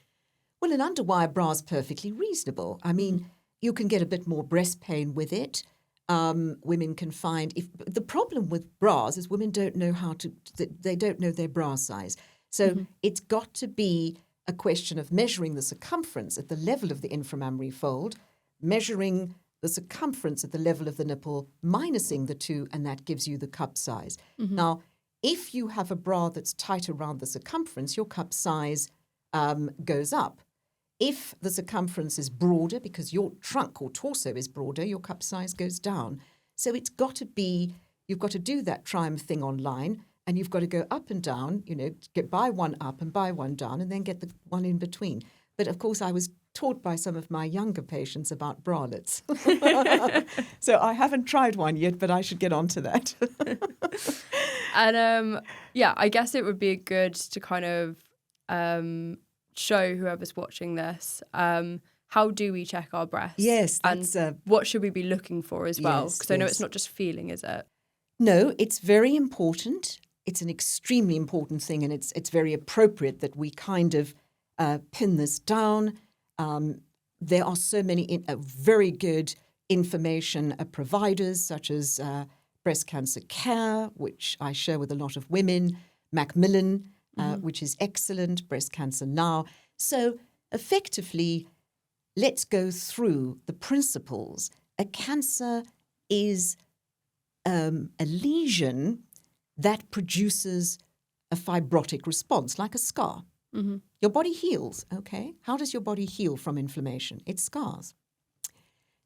Well, an underwire bra is perfectly reasonable. I mean, you can get a bit more breast pain with it. Women can find the problem with bras is women don't know they don't know their bra size. So it's got to be a question of measuring the circumference at the level of the inframammary fold, measuring the circumference at the level of the nipple, minusing the 2, and that gives you the cup size. Mm-hmm. Now, if you have a bra that's tight around the circumference, your cup size goes up. If the circumference is broader because your trunk or torso is broader, your cup size goes down. So it's got to be, you've got to do that Triumph thing online, and you've got to go up and down, you know, buy one up and buy one down, and then get the one in between. But of course, I was taught by some of my younger patients about bralettes. So I haven't tried one yet, but I should get on to that. And I guess it would be good to kind of show whoever's watching this, how do we check our breasts? Yes. And what should we be looking for as well? Because I know it's not just feeling, is it? No, it's very important. It's an extremely important thing, and it's very appropriate that we kind of pin this down. There are so many very good information providers, such as Breast Cancer Care, which I share with a lot of women, Macmillan, which is excellent, Breast Cancer Now. So effectively, let's go through the principles. A cancer is a lesion that produces a fibrotic response, like a scar. Mm-hmm. Your body heals, okay? How does your body heal from inflammation? It scars.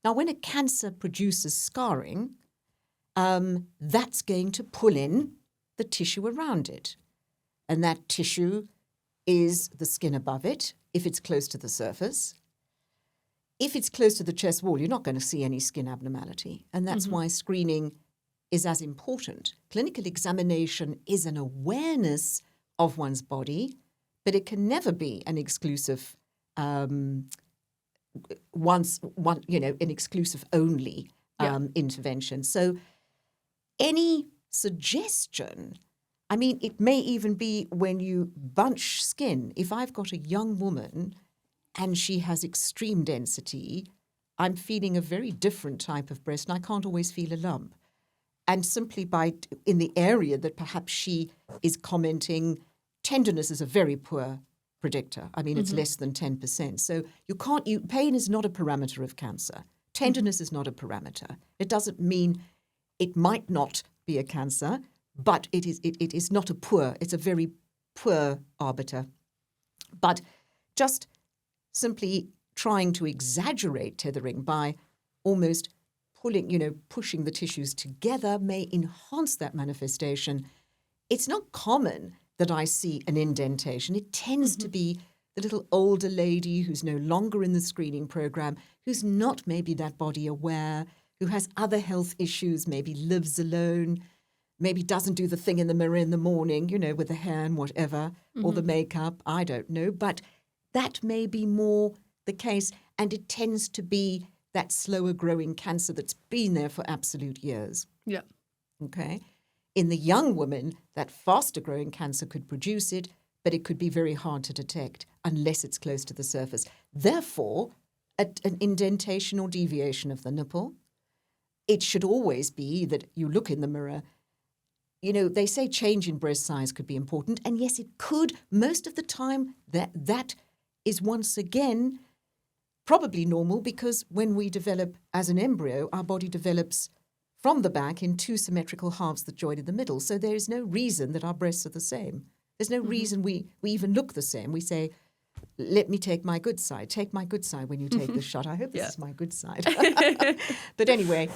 Now, when a cancer produces scarring, that's going to pull in the tissue around it. And that tissue is the skin above it, if it's close to the surface. If it's close to the chest wall, you're not going to see any skin abnormality. And that's why screening is as important. Clinical examination is an awareness of one's body, but it can never be an exclusive, an exclusive only intervention. So any suggestion, I mean, it may even be when you bunch skin. If I've got a young woman and she has extreme density, I'm feeling a very different type of breast, and I can't always feel a lump. And simply in the area that perhaps she is commenting, tenderness is a very poor predictor. I mean, it's less than 10%. So pain is not a parameter of cancer. Tenderness is not a parameter. It doesn't mean it might not be a cancer, but it is not it's a very poor arbiter. But just simply trying to exaggerate tethering by almost pushing the tissues together may enhance that manifestation. It's not common that I see an indentation. It tends to be the little older lady who's no longer in the screening program, who's not maybe that body aware, who has other health issues, maybe lives alone. maybe doesn't do the thing in the mirror in the morning, with the hair and whatever, or the makeup, I don't know. But that may be more the case, and it tends to be that slower growing cancer that's been there for absolute years. Yeah. Okay. In the young woman, that faster growing cancer could produce it, but it could be very hard to detect unless it's close to the surface. Therefore, an indentation or deviation of the nipple, it should always be that you look in the mirror. They say change in breast size could be important, and yes, it could. Most of the time, that is once again probably normal, because when we develop as an embryo, our body develops from the back in two symmetrical halves that join in the middle. So there is no reason that our breasts are the same. There's no reason we even look the same. We say, let me take my good side. Take my good side when you take this shot. I hope this is my good side. But anyway,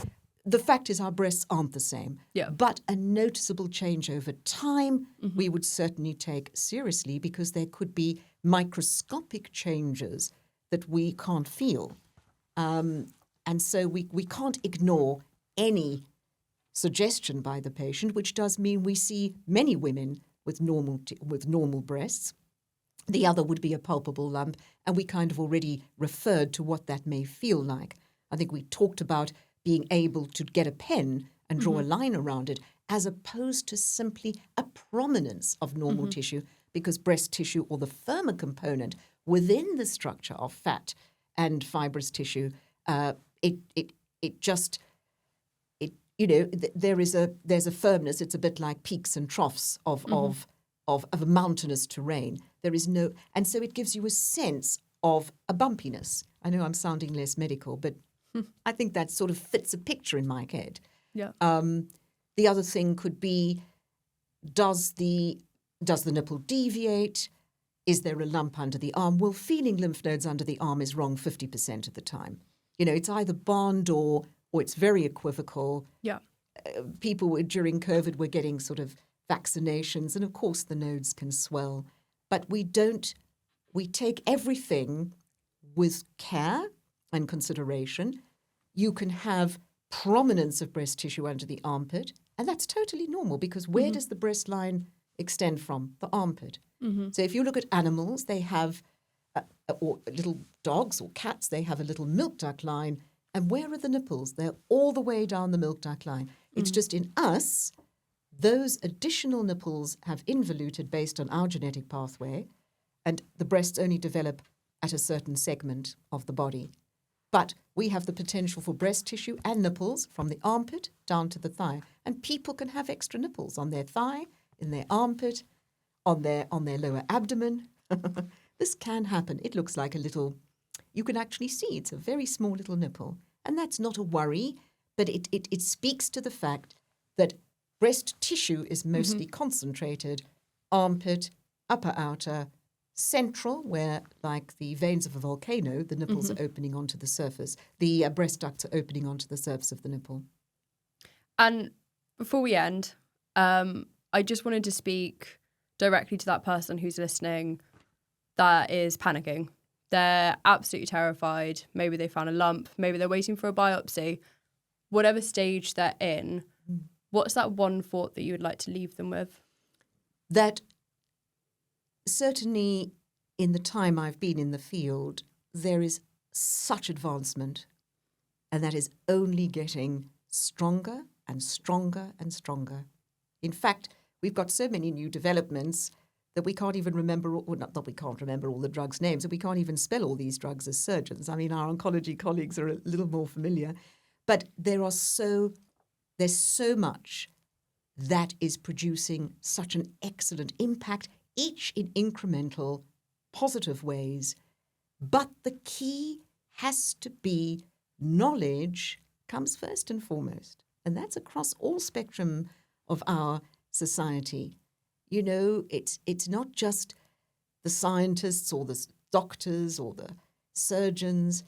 the fact is our breasts aren't the same. Yeah. But a noticeable change over time we would certainly take seriously, because there could be microscopic changes that we can't feel. And so we can't ignore any suggestion by the patient, which does mean we see many women with normal breasts. The other would be a palpable lump, and we kind of already referred to what that may feel like. I think we talked about being able to get a pen and draw a line around it, as opposed to simply a prominence of normal tissue, because breast tissue, or the firmer component within the structure of fat and fibrous tissue, there's a firmness. It's a bit like peaks and troughs of a mountainous terrain. There is no, and so it gives you a sense of a bumpiness. I know I'm sounding less medical, but I think that sort of fits a picture in my head. Yeah. The other thing could be, does the nipple deviate? Is there a lump under the arm? Well, feeling lymph nodes under the arm is wrong 50% of the time. It's either barn door or it's very equivocal. Yeah. People during COVID were getting sort of vaccinations, and of course the nodes can swell. But we take everything with care and consideration. You can have prominence of breast tissue under the armpit, and that's totally normal, because where does the breast line extend from? The armpit. So if you look at animals, they have, or little dogs or cats, they have a little milk duct line. And where are the nipples? They're all the way down the milk duct line. It's just in us, those additional nipples have involuted based on our genetic pathway, and the breasts only develop at a certain segment of the body. But we have the potential for breast tissue and nipples from the armpit down to the thigh. And people can have extra nipples on their thigh, in their armpit, on their lower abdomen. This can happen. It looks like a little, you can actually see it's a very small little nipple. And that's not a worry, but it speaks to the fact that breast tissue is mostly concentrated, armpit, upper outer, central, where, like the veins of a volcano, the nipples are opening onto the surface. The breast ducts are opening onto the surface of the nipple. And before we end, I just wanted to speak directly to that person who's listening that is panicking. They're absolutely terrified. Maybe they found a lump. Maybe they're waiting for a biopsy. Whatever stage they're in, what's that one thought that you would like to leave them with? That certainly in the time I've been in the field, there is such advancement, and that is only getting stronger and stronger and stronger. In fact, we've got so many new developments that we can't even remember, or not that we can't remember all the drugs' names, and we can't even spell all these drugs as surgeons. I mean, our oncology colleagues are a little more familiar. But there's so much that is producing such an excellent impact, each in incremental, positive ways. But the key has to be knowledge comes first and foremost. And that's across all spectrum of our society. It's not just the scientists or the doctors or the surgeons.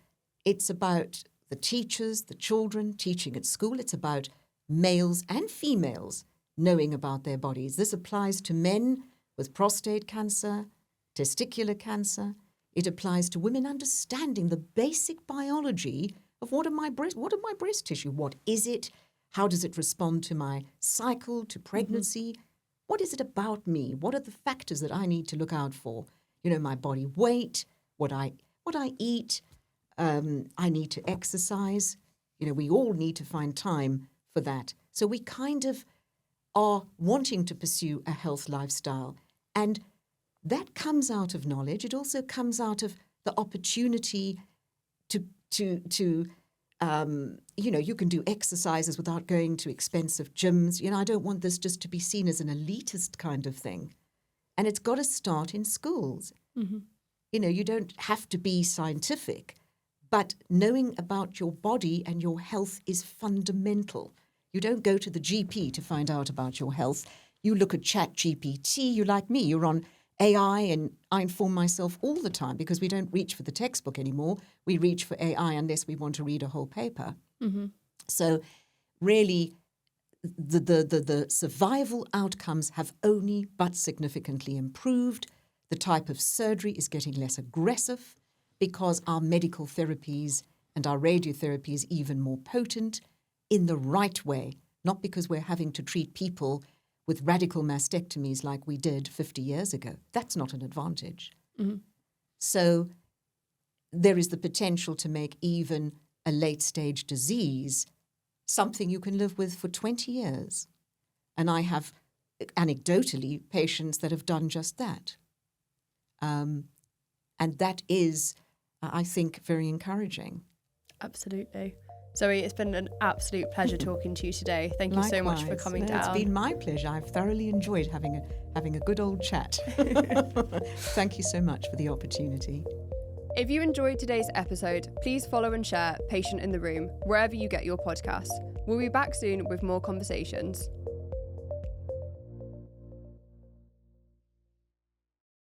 It's about the teachers, the children teaching at school. It's about males and females knowing about their bodies. This applies to men with prostate cancer, testicular cancer. It applies to women understanding the basic biology of what are my breast tissue? What is it? How does it respond to my cycle, to pregnancy? What is it about me? What are the factors that I need to look out for? My body weight, what I eat. I need to exercise. We all need to find time for that. So we kind of are wanting to pursue a health lifestyle. And that comes out of knowledge. It also comes out of the opportunity to you can do exercises without going to expensive gyms. I don't want this just to be seen as an elitist kind of thing. And it's got to start in schools. You don't have to be scientific, but knowing about your body and your health is fundamental. You don't go to the GP to find out about your health. You look at ChatGPT. You're like me. You're on AI, and I inform myself all the time because we don't reach for the textbook anymore. We reach for AI unless we want to read a whole paper. So really, the survival outcomes have only but significantly improved. The type of surgery is getting less aggressive because our medical therapies and our radiotherapy is even more potent in the right way, not because we're having to treat people with radical mastectomies like we did 50 years ago. That's not an advantage. So there is the potential to make even a late-stage disease something you can live with for 20 years. And I have, anecdotally, patients that have done just that. And that is, I think, very encouraging. Absolutely. Zoe, it's been an absolute pleasure talking to you today. Thank you so much for coming down. It's been my pleasure. I've thoroughly enjoyed having a good old chat. Thank you so much for the opportunity. If you enjoyed today's episode, please follow and share Patient in the Room wherever you get your podcasts. We'll be back soon with more conversations.